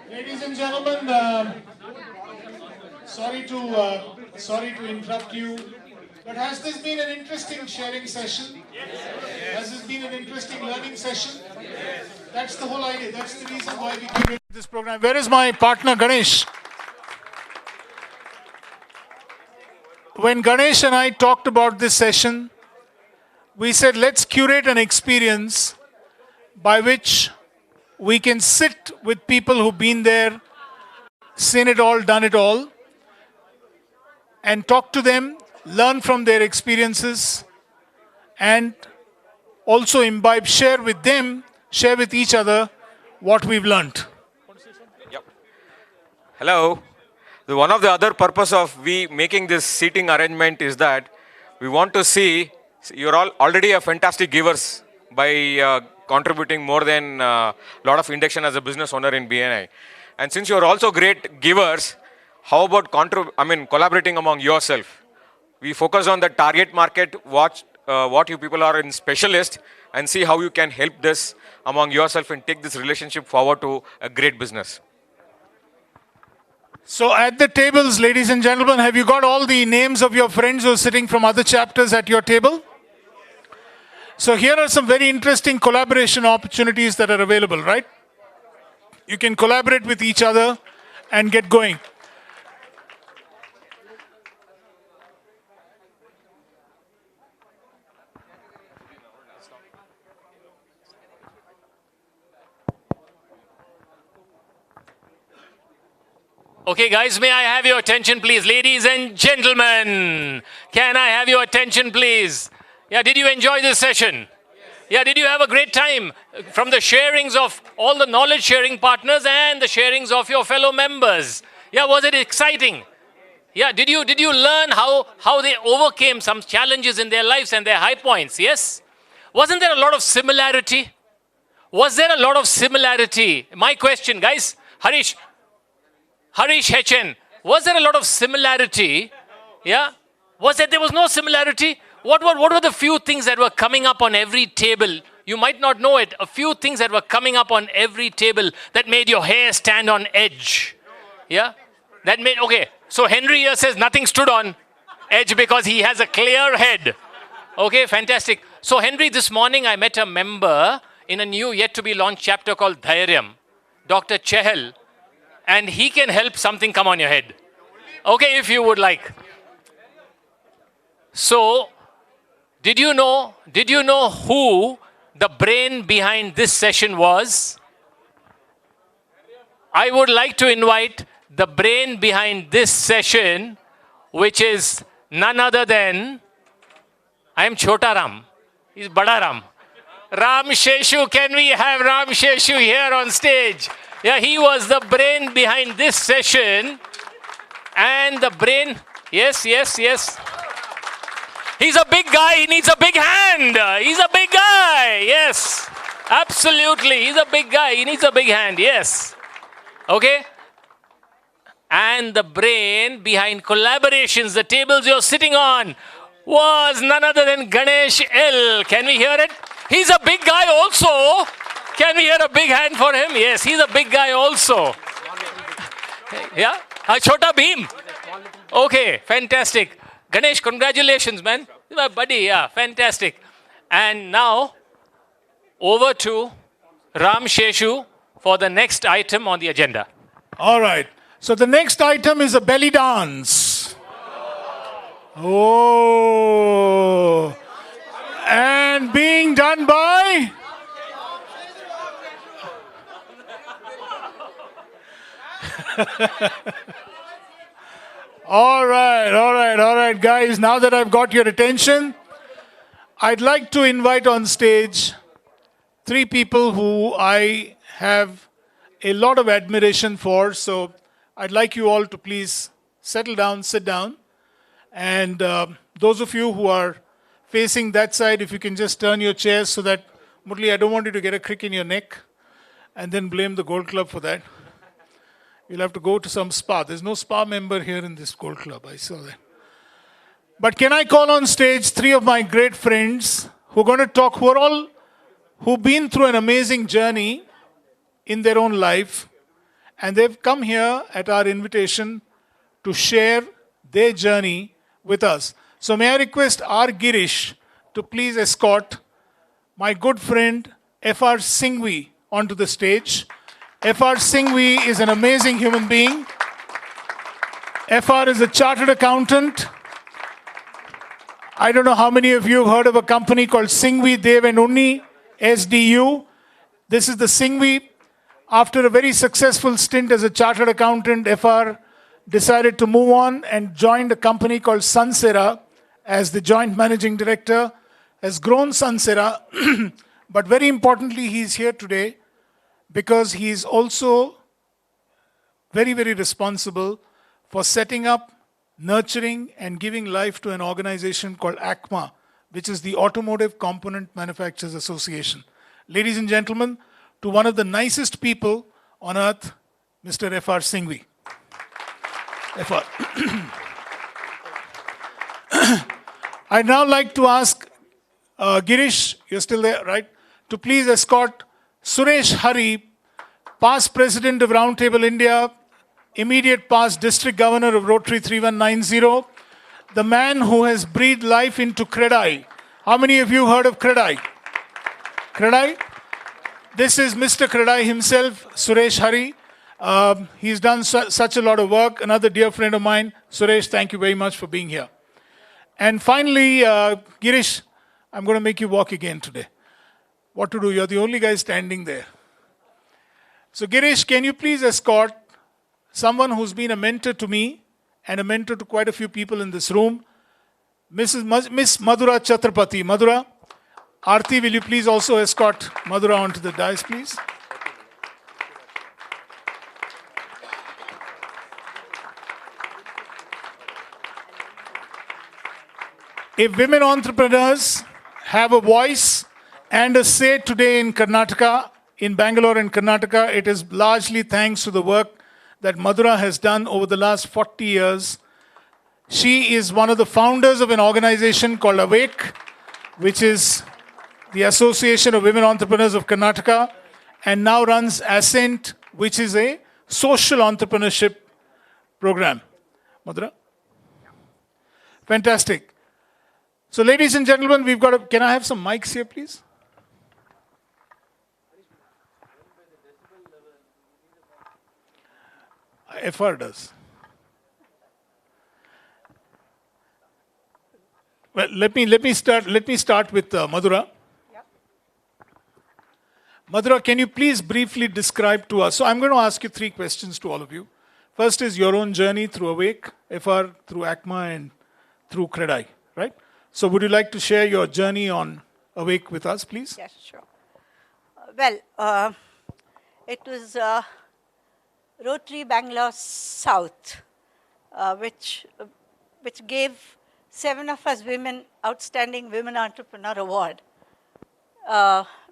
Ladies and gentlemen, sorry to interrupt you, but has this been an interesting sharing session? Has this been an interesting learning session? That's the whole idea. That's the reason why we curated this program. Where is my partner Ganesh? When Ganesh and I talked about this session, we said let's curate an experience by which we can sit with people who've been there, seen it all, done it all, and talk to them, learn from their experiences, and also imbibe, share with them, share with each other what we've learned. Yep. Hello. One of the other purpose of we making this seating arrangement is that we want to see you're all already a fantastic givers by contributing more than a lot of induction as a business owner in BNI. And since you're also great givers, how about collaborating among yourself? We focus on the target market, what you people are in specialist, and see how you can help this among yourself and take this relationship forward to a great business. So at the tables, ladies and gentlemen, have you got all the names of your friends who are sitting from other chapters at your table? So here are some very interesting collaboration opportunities that are available, right? You can collaborate with each other and get going. Okay, guys, may I have your attention, please? Ladies and gentlemen, can I have your attention, please? Yeah, did you enjoy this session? Yeah, did you have a great time from the sharings of all the knowledge sharing partners and the sharings of your fellow members? Yeah, was it exciting? Yeah, did you learn how they overcame some challenges in their lives and their high points? Yes? Wasn't there a lot of similarity? Was there a lot of similarity? My question, guys, Harish Hechen, was there a lot of similarity? Yeah? There was no similarity? What were the few things that were coming up on every table? You might not know it. A few things that were coming up on every table that made your hair stand on edge. Yeah? Okay. So Henry here says nothing stood on edge because he has a clear head. Okay, fantastic. So Henry, this morning I met a member in a new yet to be launched chapter called Dhairyam, Dr. Chehel. And he can help something come on your head. Okay, if you would like. So, did you know who the brain behind this session was? I would like to invite the brain behind this session, which is none other than, I am Chota Ram. He's Bada Ram. Ram Sheshu, can we have Ram Sheshu here on stage? Yeah, he was the brain behind this session. And the brain, yes. He's a big guy, he needs a big hand. He's a big guy, yes. Absolutely, he's a big guy, he needs a big hand, yes. Okay? And the brain behind collaborations, the tables you're sitting on, was none other than Ganesh L. Can we hear it? He's a big guy also. Can we hear a big hand for him? Yes, he's a big guy also. Yeah? Chota Bheem. Okay, fantastic. Ganesh, congratulations, man. You're my buddy, yeah, fantastic. And now, over to Ram Sheshu for the next item on the agenda. All right. So the next item is a belly dance. Oh. And being done by? All right, guys. Now that I've got your attention, I'd like to invite on stage three people who I have a lot of admiration for. So I'd like you all to please settle down, sit down. And those of you who are facing that side, if you can just turn your chairs so that, Murli, I don't want you to get a crick in your neck and then blame the Gold Club for that. You'll have to go to some spa. There's no spa member here in this Gold Club. I saw that. But can I call on stage three of my great friends who are going to talk, who've been through an amazing journey in their own life, and they've come here at our invitation to share their journey with us. So may I request R. Girish to please escort my good friend F.R. Singhvi onto the stage. F.R. Singhvi is an amazing human being. F.R. is a chartered accountant. I don't know how many of you have heard of a company called Singhvi, Dev and Unni, SDU. This is the Singhvi. After a very successful stint as a chartered accountant, F.R. decided to move on and joined a company called Sansera as the joint managing director, has grown Sansera. But very importantly, he's here today because he is also very, very responsible for setting up, nurturing, and giving life to an organization called ACMA, which is the Automotive Component Manufacturers Association. Ladies and gentlemen, to one of the nicest people on earth, Mr. F.R. Singhvi. F.R. I'd now like to ask Girish, you're still there, right? To please escort Suresh Hari, past president of Roundtable India, immediate past district governor of Rotary 3190, the man who has breathed life into Credai. How many of you heard of Credai? Credai? This is Mr. Credai himself, Suresh Hari. He's done such a lot of work. Another dear friend of mine. Suresh, thank you very much for being here. And finally, Girish, I'm going to make you walk again today. What to do? You're the only guy standing there. So Girish, can you please escort someone who's been a mentor to me and a mentor to quite a few people in this room, Miss Madhura Chhatrapati. Madhura, Aarti, will you please also escort Madhura onto the dais, please? If women entrepreneurs have a voice and a say today in Karnataka, in Bangalore and Karnataka, it is largely thanks to the work that Madhura has done over the last 40 years. She is one of the founders of an organization called Awake, which is the Association of Women Entrepreneurs of Karnataka, and now runs Ascent, which is a social entrepreneurship program. Madhura? Fantastic. So ladies and gentlemen, we've got can I have some mics here, please? FR does. Well, let me start with Madhura. Yep. Madhura, can you please briefly describe to us? So I'm going to ask you three questions to all of you. First is your own journey through Awake, FR, through ACMA, and through Credai, right? So would you like to share your journey on Awake with us, please? Yes, sure. Well, it was Rotary Bangalore South, which gave 7 of us women Outstanding Women Entrepreneur Award.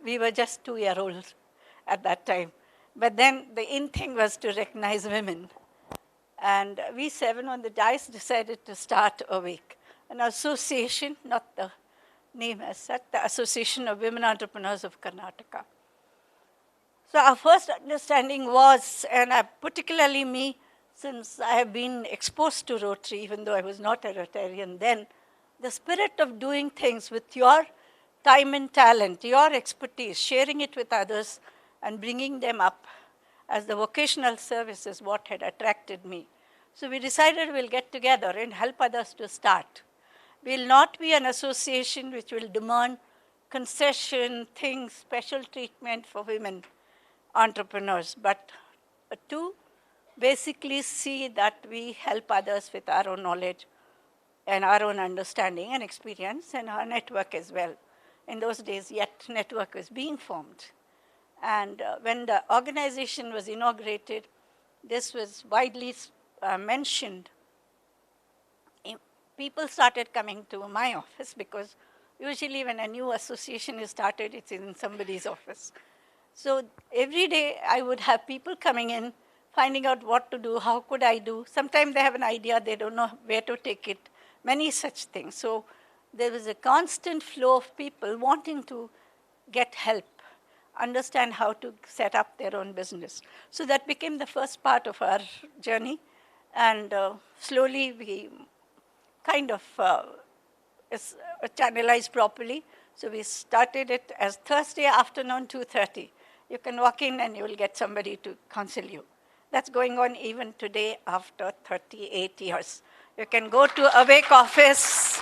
We were just 2-year-olds at that time. But then the in thing was to recognize women. And we 7 on the dice decided to start Awake, an association, not the name as such, the Association of Women Entrepreneurs of Karnataka. So our first understanding was, and particularly me, since I have been exposed to Rotary, even though I was not a Rotarian then, the spirit of doing things with your time and talent, your expertise, sharing it with others and bringing them up as the vocational service is what had attracted me. So we decided we'll get together and help others to start. We'll not be an association which will demand concession, things, special treatment for women entrepreneurs, but to basically see that we help others with our own knowledge and our own understanding and experience and our network as well. In those days, yet network was being formed. And when the organization was inaugurated, this was widely mentioned. People started coming to my office because usually when a new association is started, it's in somebody's office. So every day I would have people coming in, finding out what to do, how could I do. Sometimes they have an idea, they don't know where to take it, many such things. So there was a constant flow of people wanting to get help, understand how to set up their own business. So that became the first part of our journey. And slowly we kind of channelized properly. So we started it as Thursday afternoon, 2:30. You can walk in and you will get somebody to counsel you. That's going on even today after 38 years. You can go to Awake office.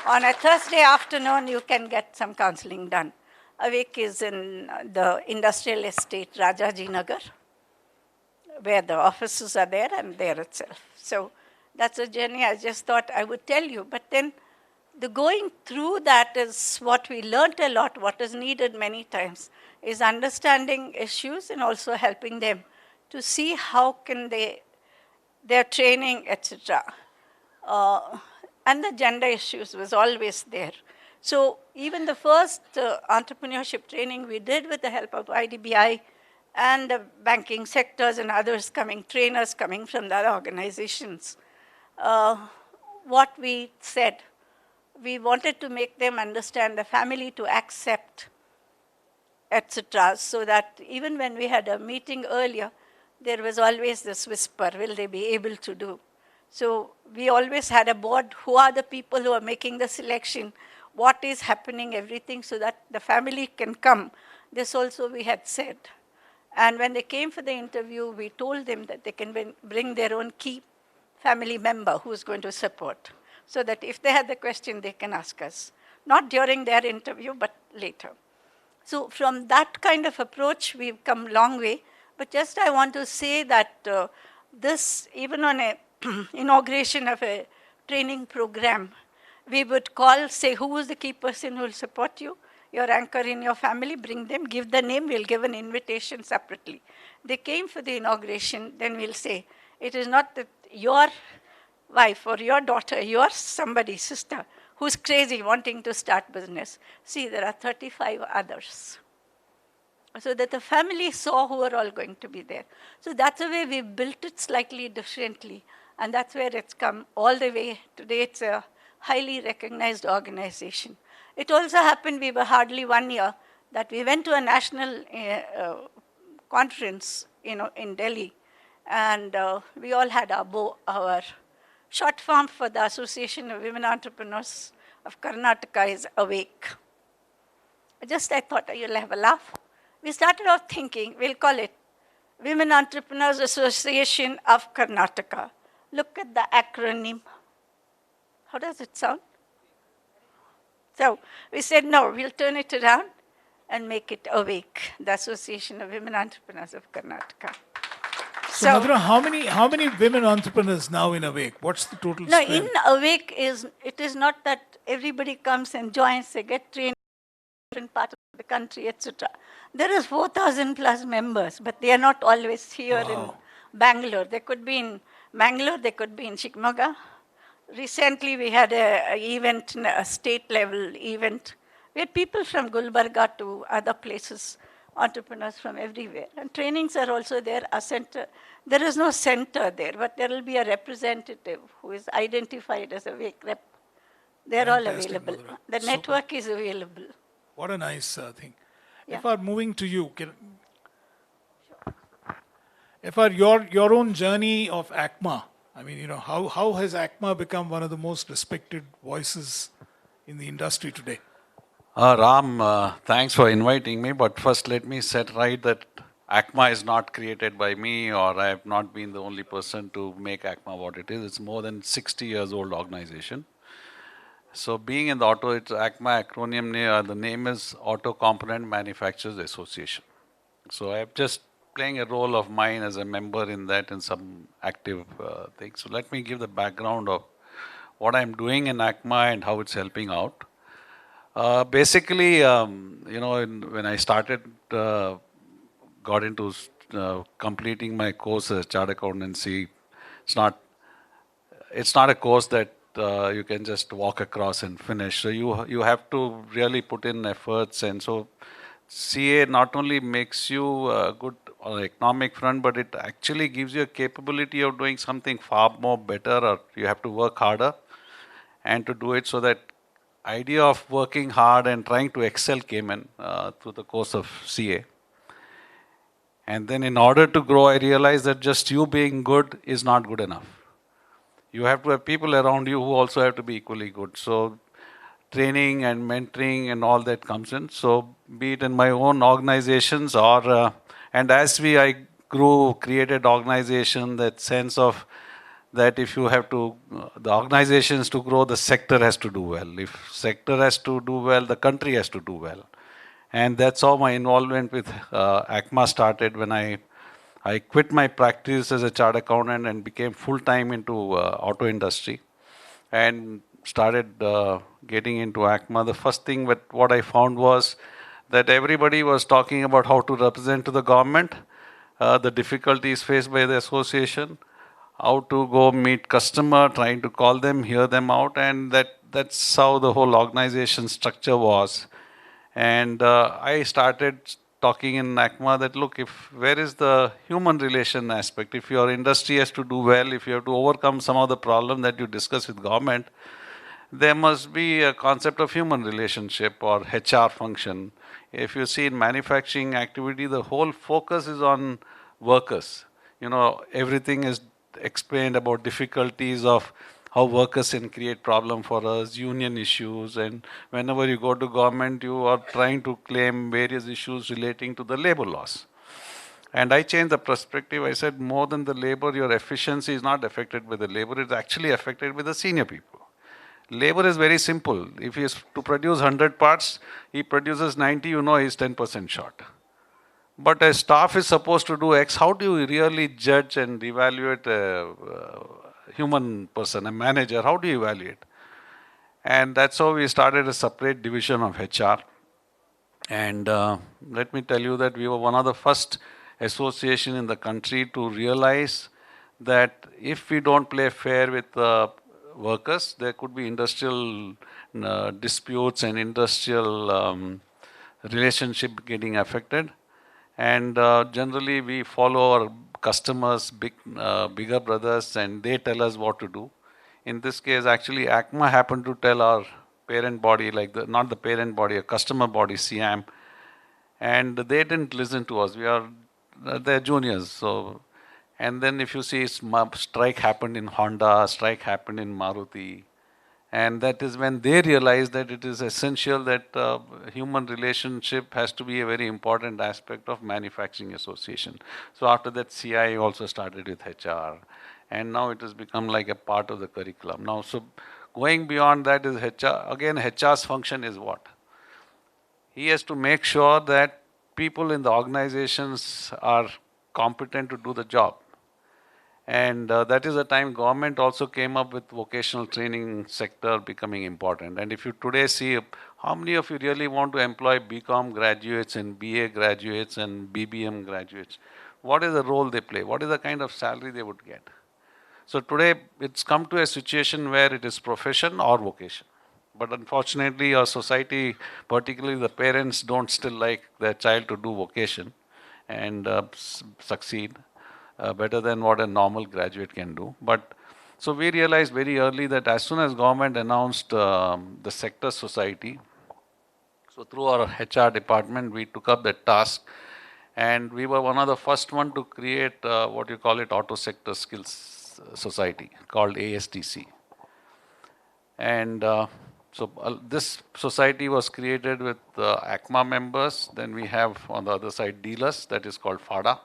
On a Thursday afternoon, you can get some counseling done. Awake is in the industrial estate, Rajaji Nagar, where the offices are there and there itself. So that's a journey I just thought I would tell you. But then the going through that is what we learned a lot, what is needed many times, is understanding issues and also helping them to see how can their training, etc. And the gender issues was always there. So even the first entrepreneurship training we did with the help of IDBI and the banking sectors and others coming, trainers coming from the other organizations, what we said, we wanted to make them understand the family to accept, etc. So that even when we had a meeting earlier, there was always this whisper, will they be able to do? So we always had a board, who are the people who are making the selection, what is happening, everything, so that the family can come. This also we had said. And when they came for the interview, we told them that they can bring their own key family member who is going to support, so that if they had the question, they can ask us. Not during their interview, but later. So from that kind of approach, we've come a long way. But just I want to say that this, even on a inauguration of a training program, we would call, say, who is the key person who will support you? Your anchor in your family, bring them, give the name, we'll give an invitation separately. They came for the inauguration, then we'll say, it is not that your wife or your daughter, your somebody's sister, who's crazy wanting to start business. See, there are 35 others. So that the family saw who are all going to be there. So that's the way we built it slightly differently. And that's where it's come all the way. Today it's a highly recognized organization. It also happened, we were hardly 1 year, that we went to a national conference in Delhi. And we all had our short form for the Association of Women Entrepreneurs of Karnataka is Awake. I thought you'll have a laugh. We started off thinking, we'll call it Women Entrepreneurs Association of Karnataka. Look at the acronym. How does it sound? So we said, no, we'll turn it around and make it Awake, the Association of Women Entrepreneurs of Karnataka. So Madhura, how many women entrepreneurs now in Awake? What's the total strength? No, in Awake, it is not that everybody comes and joins, they get trained in different parts of the country, etc. There is 4,000 plus members, but they are not always here in Bangalore. They could be in Bangalore, they could be in Chikmaga. Recently, we had a event, a state level event. We had people from Gulbarga to other places, entrepreneurs from everywhere. And trainings are also there. A center, there is no center there, but there will be a representative who is identified as a rep. They're all Fantastic, available. Madhura. The Super. network is available. What a nice thing. Yeah. If I'm moving to you, if your own journey of ACMA, I mean, how has ACMA become one of the most respected voices in the industry today? Ram, thanks for inviting me, but first let me set right that ACMA is not created by me, or I have not been the only person to make ACMA what it is. It's more than 60 years old organization. So being in the auto, it's ACMA acronym, the name is Auto Component Manufacturers Association. So I'm just playing a role of mine as a member in that and some active things. So let me give the background of what I'm doing in ACMA and how it's helping out. Basically, when I started, got into completing my course as Chartered Accountancy, it's not a course that you can just walk across and finish. So you have to really put in efforts, and so CA not only makes you good on the economic front, but it actually gives you a capability of doing something far more better, or you have to work harder, and to do it so that idea of working hard and trying to excel came in through the course of CA. And then in order to grow, I realized that just you being good is not good enough. You have to have people around you who also have to be equally good. So training and mentoring and all that comes in. So be it in my own organizations or, and as I grew, created organization, that sense of that if you have to, the organizations to grow, the sector has to do well. If sector has to do well, the country has to do well. And that's how my involvement with ACMA started when I quit my practice as a chartered accountant and became full-time into auto industry and started getting into ACMA. The first thing what I found was that everybody was talking about how to represent to the government, the difficulties faced by the association, how to go meet customer, trying to call them, hear them out, and that's how the whole organization structure was. And I started talking in ACMA that, look, where is the human relation aspect? If your industry has to do well, if you have to overcome some of the problem that you discuss with government, there must be a concept of human relationship or HR function. If you see in manufacturing activity, the whole focus is on workers. Everything is explained about difficulties of how workers can create problem for us, union issues, and whenever you go to government, you are trying to claim various issues relating to the labor laws. And I changed the perspective. I said, more than the labor, your efficiency is not affected by the labor, it's actually affected by the senior people. Labor is very simple. If he is to produce 100 parts, he produces 90, he's 10% short. But a staff is supposed to do X. How do you really judge and evaluate a human person, a manager? How do you evaluate? And that's how we started a separate division of HR. And let me tell you that we were one of the first association in the country to realize that if we don't play fair with workers, there could be industrial disputes and industrial relationship getting affected. And generally we follow our customers, bigger brothers, and they tell us what to do. In this case, actually, ACMA happened to tell our parent body, not the parent body, a customer body, CIAM, and they didn't listen to us. They're juniors. So, and then if you see, strike happened in Honda, strike happened in Maruti. And that is when they realized that it is essential that human relationship has to be a very important aspect of manufacturing association. So after that, CI also started with HR. And now it has become like a part of the curriculum. Now, so going beyond that is HR. Again, HR's function is what? He has to make sure that people in the organizations are competent to do the job. And that is the time government also came up with vocational training sector becoming important. And if you today see, how many of you really want to employ BCom graduates and BA graduates and BBM graduates? what is the role they play, what is the kind of salary they would get. So today it's come to a situation where it is profession or vocation. But unfortunately our society, particularly the parents, don't still like their child to do vocation and succeed better than what a normal graduate can do. But so we realized very early that as soon as government announced the sector society, so through our HR department, we took up that task, and we were one of the first one to create what you call it, auto sector skills society called ASTC. And this society was created with ACMA members. Then we have on the other side dealers, that is called FADA,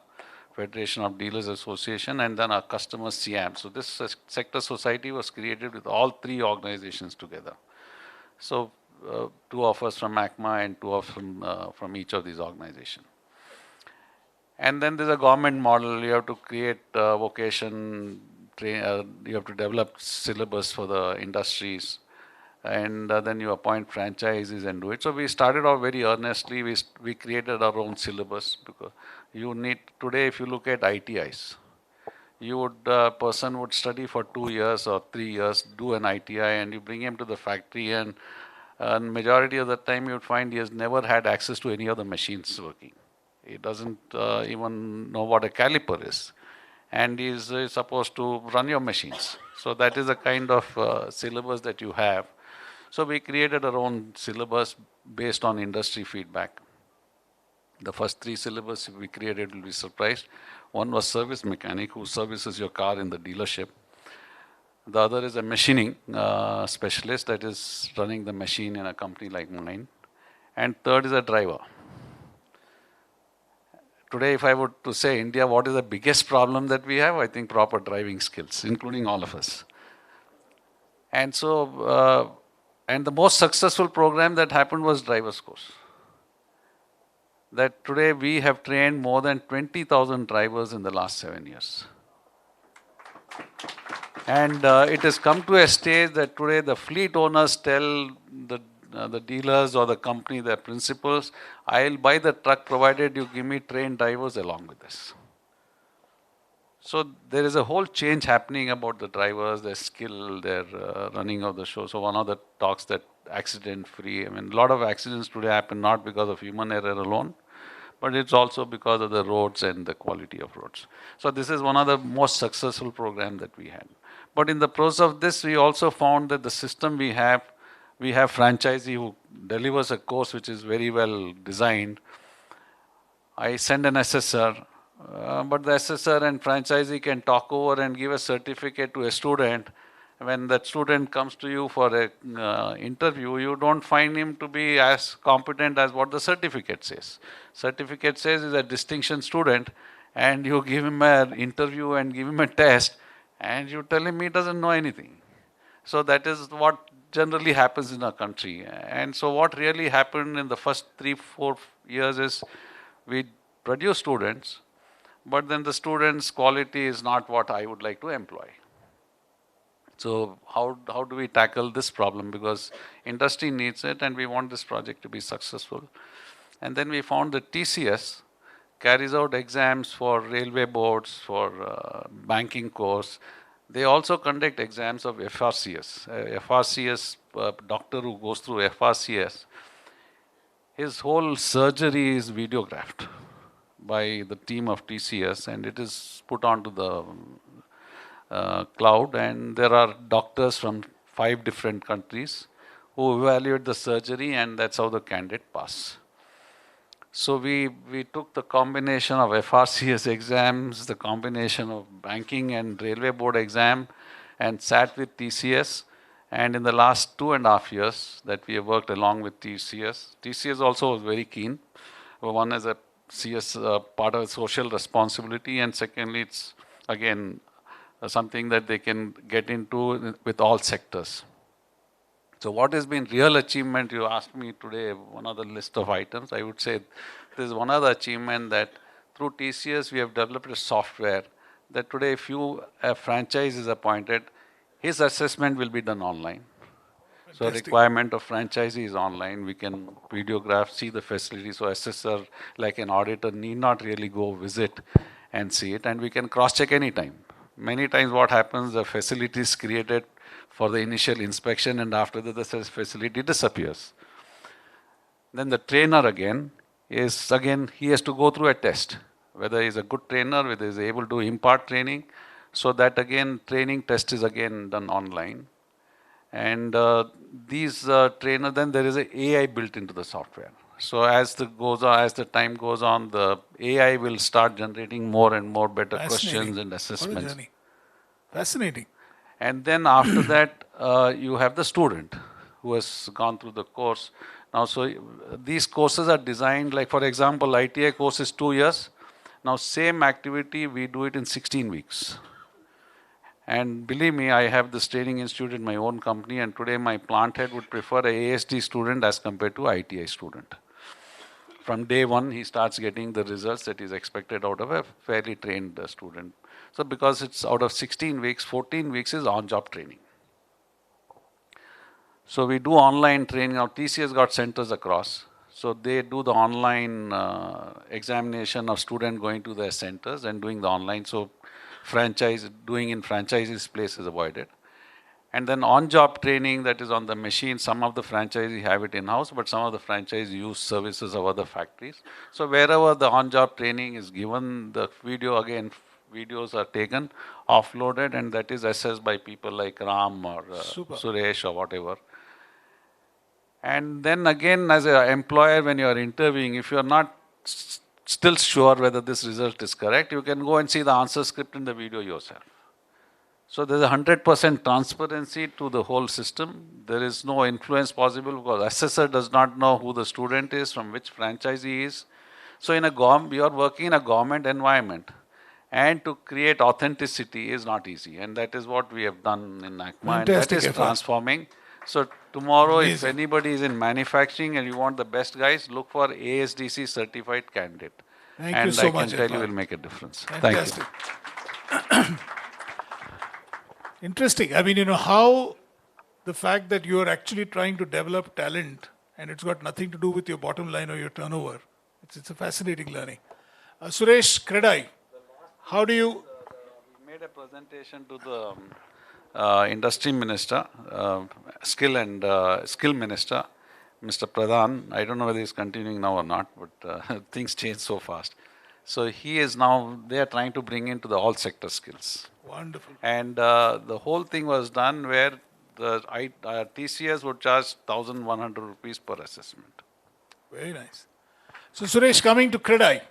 Federation of Dealers Association, and then our customers CIAM. So this sector society was created with all three organizations together. So two of us from ACMA and two of us from each of these organizations. And then there's a government model. You have to create vocation, you have to develop syllabus for the industries, and then you appoint franchises and do it. So we started off very earnestly. We created our own syllabus, because you need, today if you look at ITIs, person would study for 2 years or 3 years, do an ITI, and you bring him to the factory, and majority of the time you'd find he has never had access to any of the machines working. He doesn't even know what a caliper is. And he is supposed to run your machines. So that is the kind of syllabus that you have. So we created our own syllabus based on industry feedback. The first 3 syllabus we created, will be surprised. One was service mechanic, who services your car in the dealership. The other is a machining specialist, that is running the machine in a company like mine. And third is a driver. Today, if I were to say India, what is the biggest problem that we have? I think proper driving skills, including all of us. And so, and the most successful program that happened was driver's course. That today we have trained more than 20,000 drivers in the last 7 years. And it has come to a stage that today the fleet owners tell the dealers or the company, their principals, I'll buy the truck provided you give me trained drivers along with this. So there is a whole change happening about the drivers, their skill, their running of the show. So one of the talks that accident free, I mean, a lot of accidents today happen not because of human error alone, but it's also because of the roads and the quality of roads. So this is one of the most successful programs that we had. But in the process of this, we also found that the system we have franchisee who delivers a course which is very well designed. I send an assessor, but the assessor and franchisee can talk over and give a certificate to a student. When that student comes to you for an interview, you don't find him to be as competent as what the certificate says. Certificate says he's a distinction student, and you give him an interview and give him a test, and you tell him he doesn't know anything. So that is what generally happens in our country. And so what really happened in the first 3-4 years is we produce students, but then the students' quality is not what I would like to employ. So how do we tackle this problem? Because industry needs it and we want this project to be successful. And then we found that TCS carries out exams for railway boards, for banking course. They also conduct exams of FRCS. FRCS doctor who goes through FRCS, his whole surgery is videographed by the team of TCS, and it is put onto the cloud, and there are doctors from 5 different countries who evaluate the surgery, and that's how the candidate pass. So we took the combination of FRCS exams, the combination of banking and railway board exam, and sat with TCS. And in the last 2.5 years that we have worked along with TCS also was very keen. One is a CS part of social responsibility, and secondly, it's again something that they can get into with all sectors. So what has been real achievement, you asked me today, one of the list of items, I would say there's one other achievement that through TCS we have developed a software that today if a franchise is appointed, his assessment will be done online. So requirement of franchisee is online. We can videograph, see the facility. So assessor, like an auditor, need not really go visit and see it, and we can cross-check anytime. Many times what happens, the facility is created for the initial inspection, and after that the facility disappears. Then the trainer again, he has to go through a test, whether he's a good trainer, whether he's able to impart training. So that again, training test is again done online. And these trainer, then there is a AI built into the software. So as the time goes on, the AI will start generating more and more better questions and assessments. What a journey. Fascinating. And then after that, you have the student who has gone through the course. Now, so these courses are designed, like for example, ITI course is 2 years. Now, same activity, we do it in 16 weeks. And believe me, I have this training institute in my own company, and today my plant head would prefer a ASD student as compared to ITI student. From day one, he starts getting the results that is expected out of a fairly trained student. So because it's out of 16 weeks, 14 weeks is on-job training. So we do online training. Now TCS got centers across. So they do the online examination of student going to their centers and doing the online. So doing in franchisees place is avoided. And then on-job training, that is on the machine. Some of the franchisees have it in-house, but some of the franchisees use services of other factories. So wherever the on-job training is given, the videos are taken, offloaded, and that is assessed by people like Ram or Suresh or whatever. And then again, as an employer, when you are interviewing, if you are not still sure whether this result is correct, you can go and see the answer script in the video yourself. So there's 100% transparency to the whole system. There is no influence possible because assessor does not know who the student is, from which franchise he is. So you are working in a government environment, and to create authenticity is not easy. And that is what we have done in ACMA, and that is transforming. So tomorrow, if anybody is in manufacturing and you want the best guys, look for ASDC certified candidate. Thank you so much. And I can tell you will make a difference. Fantastic. Thank you. Interesting. I mean, how the fact that you are actually trying to develop talent and it's got nothing to do with your bottom line or your turnover. It's a fascinating learning. Suresh Kredai, how do you... We made a presentation to the industry minister, skill minister, Mr. Pradhan. I don't know whether he's continuing now or not, but things change so fast. So he is now, they are trying to bring into the all sector skills. Wonderful. And the whole thing was done where the TCS would charge 1,100 rupees per assessment. Very nice. So Suresh, coming to Kredai,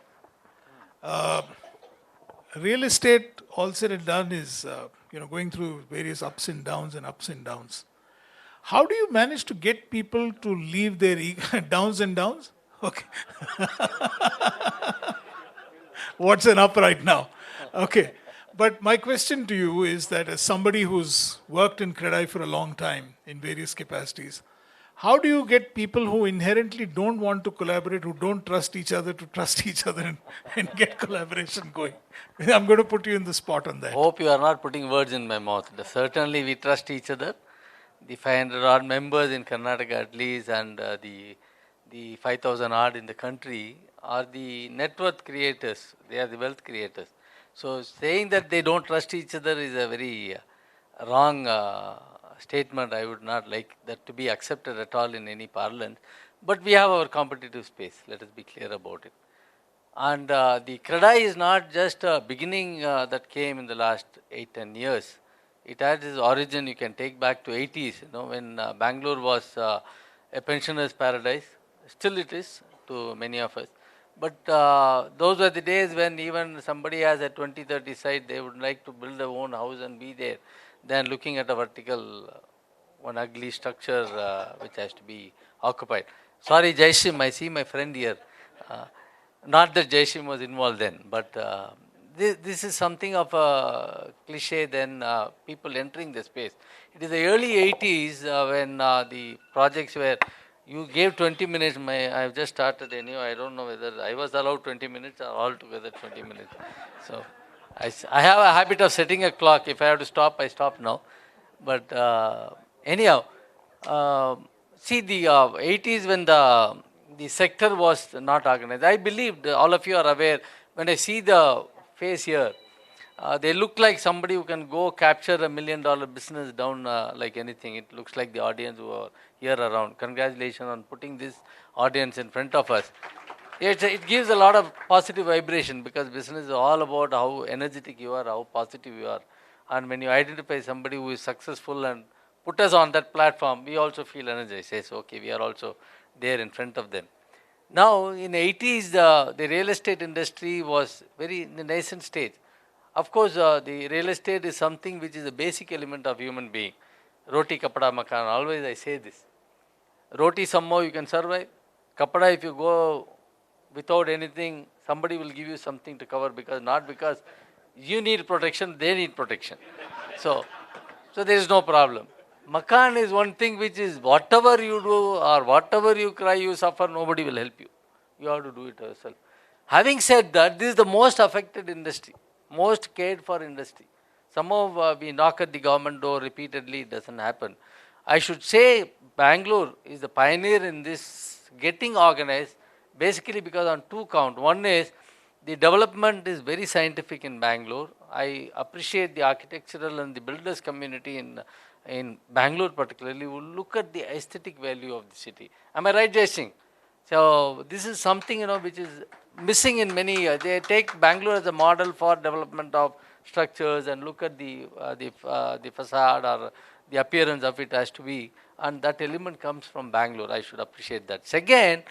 real estate, all said and done, is going through various ups and downs and ups and downs. How do you manage to get people to leave their downs and downs? Okay. What's an up right now? Okay. But my question to you is that as somebody who's worked in Kredai for a long time in various capacities, how do you get people who inherently don't want to collaborate, who don't trust each other, to trust each other and get collaboration going? I'm going to put you in the spot on that. Hope you are not putting words in my mouth. Certainly we trust each other. The 500 odd members in Karnataka at least, and the 5,000 odd in the country are the net worth creators. They are the wealth creators. So saying that they don't trust each other is a very wrong statement. I would not like that to be accepted at all in any parlance. But we have our competitive space. Let us be clear about it. And the Kredai is not just a beginning that came in the last 8-10 years. It had its origin, you can take back to 80s, when Bangalore was a pensioner's paradise. Still it is to many of us. But those were the days when even somebody has a 20-30 site, they would like to build their own house and be there, than looking at a vertical, one ugly structure which has to be occupied. Sorry, Jaishim, I see my friend here. Not that Jaishim was involved then, but this is something of a cliche than people entering the space. It is the early 80s when the projects were... You gave 20 minutes, I have just started anyway, I don't know whether I was allowed 20 minutes or altogether 20 minutes. So, I have a habit of setting a clock. If I have to stop, I stop now. But anyhow, see the 80s when the sector was not organized. I believed, all of you are aware, when I see the face here, they look like somebody who can go capture $1 million business down like anything. It looks like the audience who are here around. Congratulations on putting this audience in front of us. It gives a lot of positive vibration because business is all about how energetic you are, how positive you are. And when you identify somebody who is successful and put us on that platform, we also feel energized. Yes, okay, we are also there in front of them. Now, in the 80s, the real estate industry was very in the nascent stage. Of course, the real estate is something which is a basic element of human being. Roti, kapada, makan. Always I say this. Roti, somehow you can survive. Kapada, if you go without anything, somebody will give you something to cover not because you need protection, they need protection. So there is no problem. Makan is one thing which is whatever you do or whatever you cry, you suffer, nobody will help you. You have to do it yourself. Having said that, this is the most affected industry, most cared for industry. Somehow we knock at the government door repeatedly, it doesn't happen. I should say Bangalore is the pioneer in this getting organized, basically because on two counts. One is the development is very scientific in Bangalore. I appreciate the architectural and the builders community in Bangalore particularly who look at the aesthetic value of the city. Am I right, Jai Singh? So this is something which is missing in many. They take Bangalore as a model for development of structures and look at the facade or the appearance of it has to be, and that element comes from Bangalore. I should appreciate that. Second,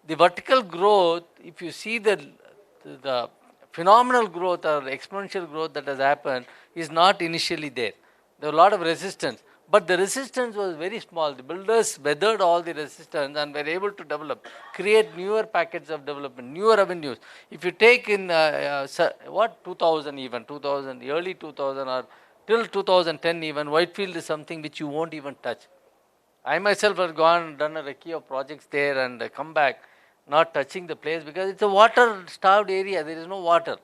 the vertical growth. If you see the phenomenal growth or exponential growth that has happened is not initially there. There was a lot of resistance, but the resistance was very small. The builders weathered all the resistance and were able to develop, create newer packets of development, newer avenues. If you take in 2000 even, 2000, early 2000 or till 2010 even, Whitefield is something which you won't even touch. I myself have gone, done a recce of projects there and come back not touching the place because it's a water-starved area. There is no water.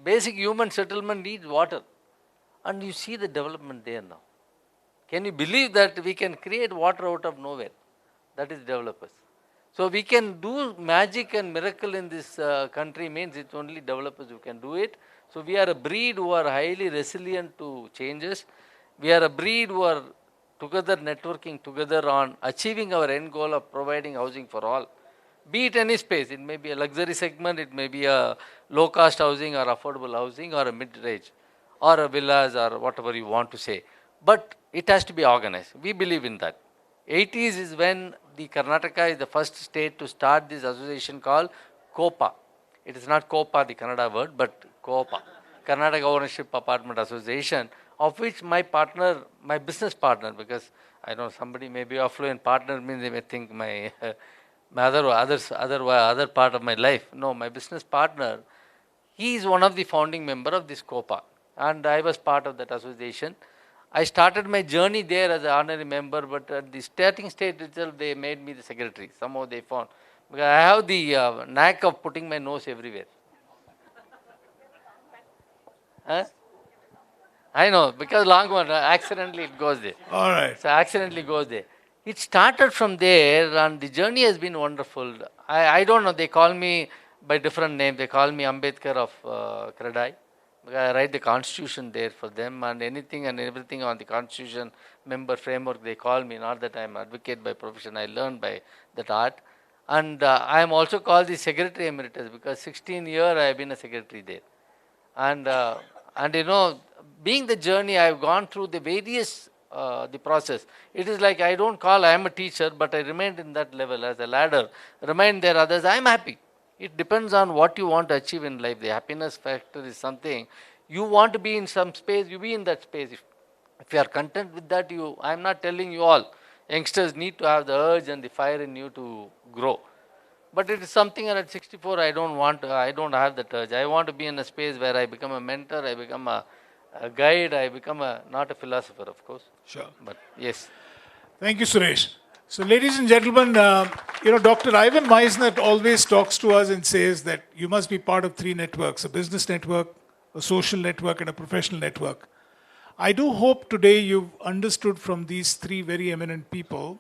Basic human settlement needs water. And you see the development there now. Can you believe that we can create water out of nowhere? That is developers. So we can do magic and miracle in this country means it's only developers who can do it. So we are a breed who are highly resilient to changes. We are a breed who are together networking together on achieving our end goal of providing housing for all. Be it any space, it may be a luxury segment, it may be a low-cost housing or affordable housing or a mid-range or a villas or whatever you want to say. But it has to be organized. We believe in that. 80s is when the Karnataka is the first state to start this association called COPA. It is not COPA, the Kannada word, but COPA, Karnataka Ownership Apartment Association, of which my partner, my business partner, because I know somebody may be affluent partner means they may think my other part of my life. No, my business partner, he is one of the founding member of this COPA, and I was part of that association. I started my journey there as an honorary member, but at the starting stage itself, they made me the secretary. Somehow they found, because I have the knack of putting my nose everywhere. Huh? I know, because long one, accidentally it goes there. All right. So accidentally goes there. It started from there and the journey has been wonderful. I don't know, they call me by different name. They call me Ambedkar of Kradai. I write the constitution there for them and anything and everything on the constitution member framework they call me. Not that I am advocate by profession, I learned by that art. And I am also called the secretary emeritus because 16 years I have been a secretary there. And being the journey I have gone through the various the process. It is like I don't call I am a teacher, but I remained in that level as a ladder. Remind there others, I am happy. It depends on what you want to achieve in life. The happiness factor is something. You want to be in some space, you be in that space. If you are content with that, I am not telling you all. Youngsters need to have the urge and the fire in you to grow. But it is something at 64, I don't have that urge. I want to be in a space where I become a mentor, I become a guide, I become not a philosopher, of course. Sure. But yes. Thank you, Suresh. So, ladies and gentlemen, Dr. Ivan Meisner always talks to us and says that you must be part of three networks, a business network, a social network, and a professional network. I do hope today you've understood from these three very eminent people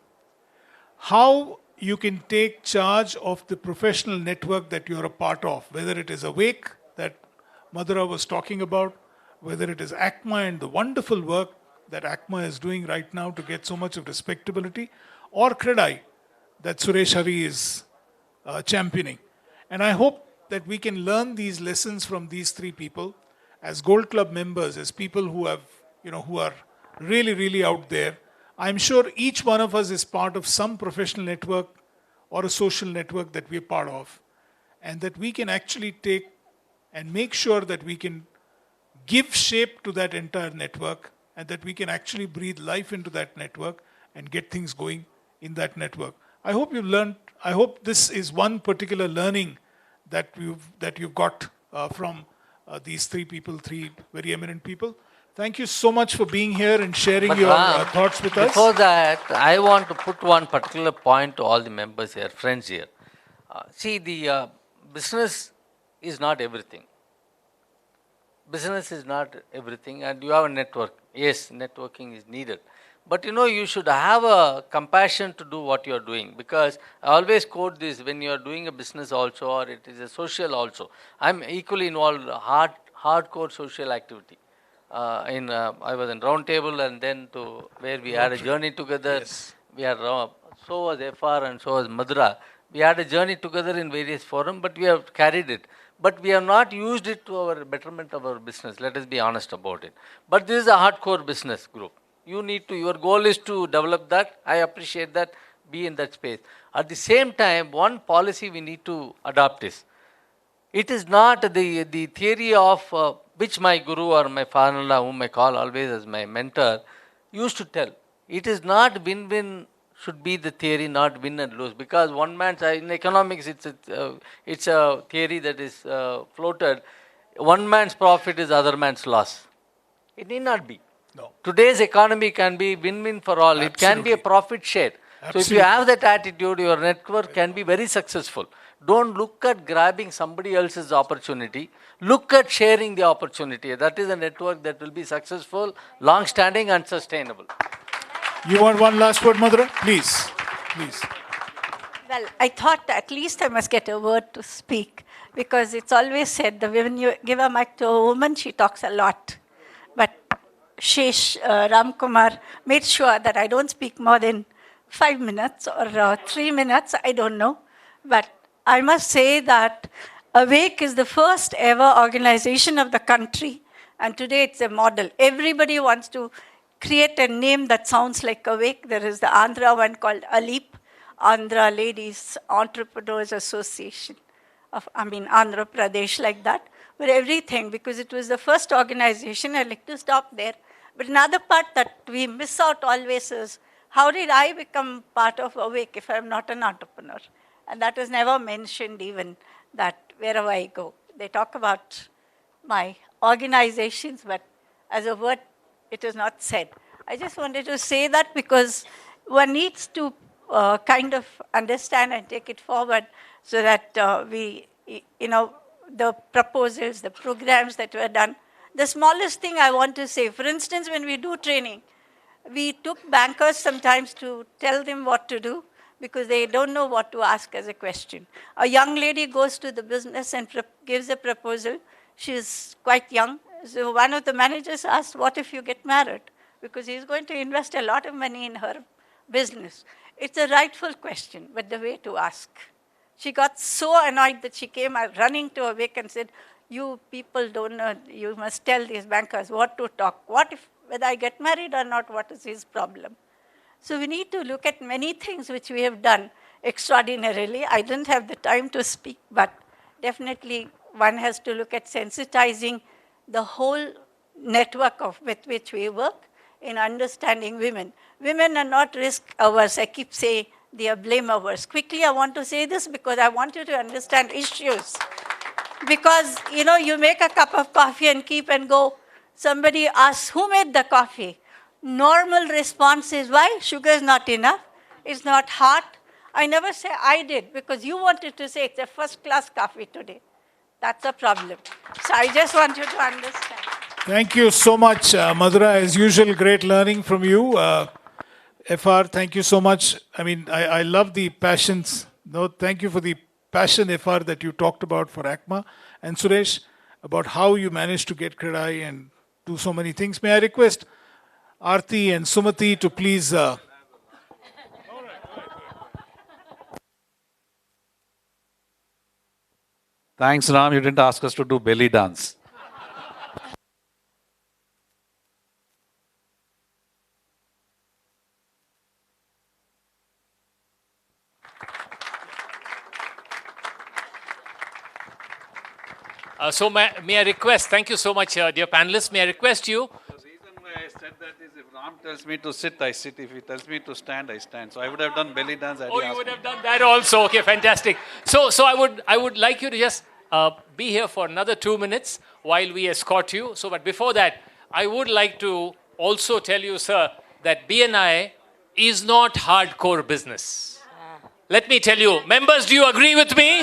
how you can take charge of the professional network that you're a part of, whether it is Awake, that Madhura was talking about, whether it is ACMA and the wonderful work that ACMA is doing right now to get so much of respectability, or CREDAI that Suresh Hari is championing. And I hope that we can learn these lessons from these three people as Gold Club members, as people who have, who are really, really out there. I'm sure each one of us is part of some professional network or a social network that we're part of, and that we can actually take and make sure that we can give shape to that entire network, and that we can actually breathe life into that network and get things going in that network. I hope you've learned, I hope this is one particular learning that you've got from these three people, three very eminent people. Thank you so much for being here and sharing your thoughts with us. Before that, I want to put one particular point to all the members here, friends here. See, the business is not everything. Business is not everything, and you have a network. Yes, networking is needed. But you should have a compassion to do what you are doing, because I always quote this: when you are doing a business also, or it is a social also. I'm equally involved in hardcore social activity. I was in round table, and then to where we had a journey together. Yes. We had so was FR and so was Madhura. We had a journey together in various forums, but we have carried it. But we have not used it to our betterment of our business. Let us be honest about it. But this is a hardcore business group. Your goal is to develop that. I appreciate that. Be in that space. At the same time, one policy we need to adopt is, it is not the theory of which my guru or my father-in-law, whom I call always as my mentor, used to tell. It is not win-win should be the theory, not win and lose. Because one man's, in economics, it's a theory that is floated. One man's profit is other man's loss. It need not be. No. Today's economy can be win-win for all. Absolutely. It can be a profit share. Absolutely. So if you have that attitude, your network can be very successful. Don't look at grabbing somebody else's opportunity. Look at sharing the opportunity. That is a network that will be successful, long-standing and sustainable. You want one last word, Madhura? Please. Please. Well, I thought at least I must get a word to speak, because it's always said that when you give a mic to a woman, she talks a lot. But Shesh Ramkumar made sure that I don't speak more than 5 minutes or 3 minutes, I don't know. But I must say that Awake is the first ever organization of the country, and today it's a model. Everybody wants to create a name that sounds like Awake. There is the Andhra one called ALEAP, Andhra Ladies Entrepreneurs Association of, Andhra Pradesh, like that. But everything, because it was the first organization, I'd like to stop there. But another part that we miss out always is, how did I become part of Awake if I'm not an entrepreneur? And that is never mentioned even, that wherever I go. They talk about my organizations, but as a word, it is not said. I just wanted to say that because one needs to kind of understand and take it forward, so that the proposals, the programs that were done. The smallest thing I want to say, for instance, when we do training, we took bankers sometimes to tell them what to do, because they don't know what to ask as a question. A young lady goes to the business and gives a proposal. She's quite young. So one of the managers asked, what if you get married? Because he's going to invest a lot of money in her business. It's a rightful question, but the way to ask. She got so annoyed that she came running to Awake and said, you people don't know, you must tell these bankers what to talk. What if, whether I get married or not, what is his problem? So we need to look at many things which we have done extraordinarily. I didn't have the time to speak, but definitely one has to look at sensitizing the whole network with which we work in understanding women. Women are not risk averse. I keep saying they are blame averse. Quickly, I want to say this because I want you to understand issues. Because, you make a cup of coffee and keep and go. Somebody asks, who made the coffee? Normal response is, why? Sugar is not enough. It's not hot. I never say I did, because you wanted to say it's a first-class coffee today. That's a problem. So I just want you to understand. Thank you so much, Madhura. As usual, great learning from you. FR, thank you so much. I love the passions. No, thank you for the passion, FR, that you talked about for ACMA. And Suresh, about how you managed to get Kredai and do so many things. May I request Aarti and Sumati to please... Thanks, Ram. You didn't ask us to do belly dance. So may I request, thank you so much, dear panelists, may I request you? The reason why I said that is if Ram tells me to sit, I sit. If he tells me to stand, I stand. So I would have done belly dance. Oh, you would have done that also. Okay, fantastic. So I would like you to just be here for another 2 minutes while we escort you. So, but before that, I would like to also tell you, sir, that BNI is not hardcore business. Let me tell you, members, do you agree with me?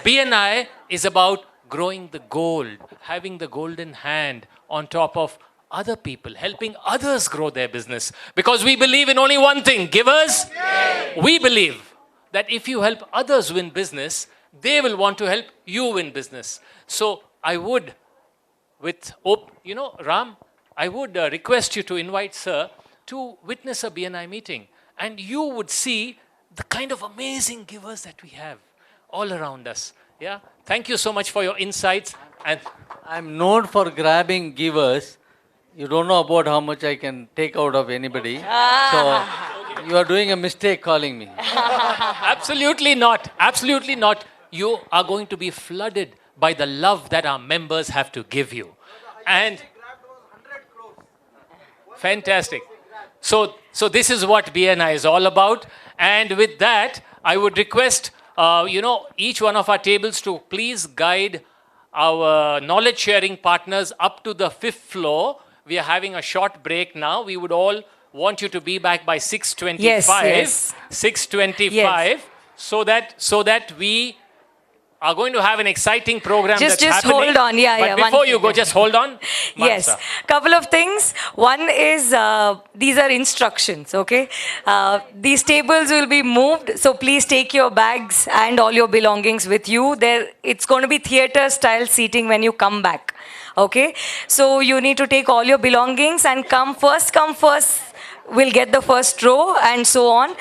BNI is about growing the gold, having the golden hand on top of other people, helping others grow their business. Because we believe in only one thing, givers. We believe that if you help others win business, they will want to help you win business. So I would, Ram, I would request you to invite sir to witness a BNI meeting. And you would see the kind of amazing givers that we have all around us. Yeah. Thank you so much for your insights. And I'm known for grabbing givers. You don't know about how much I can take out of anybody. So you are doing a mistake calling me. Absolutely not. Absolutely not. You are going to be flooded by the love that our members have to give you. And fantastic. So this is what BNI is all about. And with that, I would request each one of our tables to please guide our knowledge sharing partners up to the 5th floor. We are having a short break now. We would all want you to be back by 6:25. Yes. 6:25. Yes. So that we are going to have an exciting program Just that's happening. hold on. Yeah, but yeah. before you go, just hold on. Yes. Manasa. Couple of things. One is these are instructions, okay? These tables will be moved, so please take your bags and all your belongings with you. It's going to be theater-style seating when you come back, okay? So you need to take all your belongings and come first will get the first row and so on.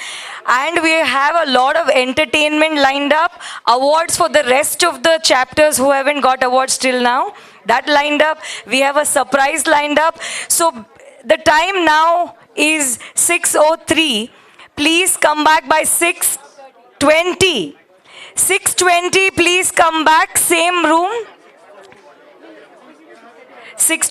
And we have a lot of entertainment lined up, awards for the rest of the chapters who haven't got awards till now. That lined up. We have a surprise lined up. So the time now is 6:03. Please come back by 6:20. 6:20, please come back, same room. 6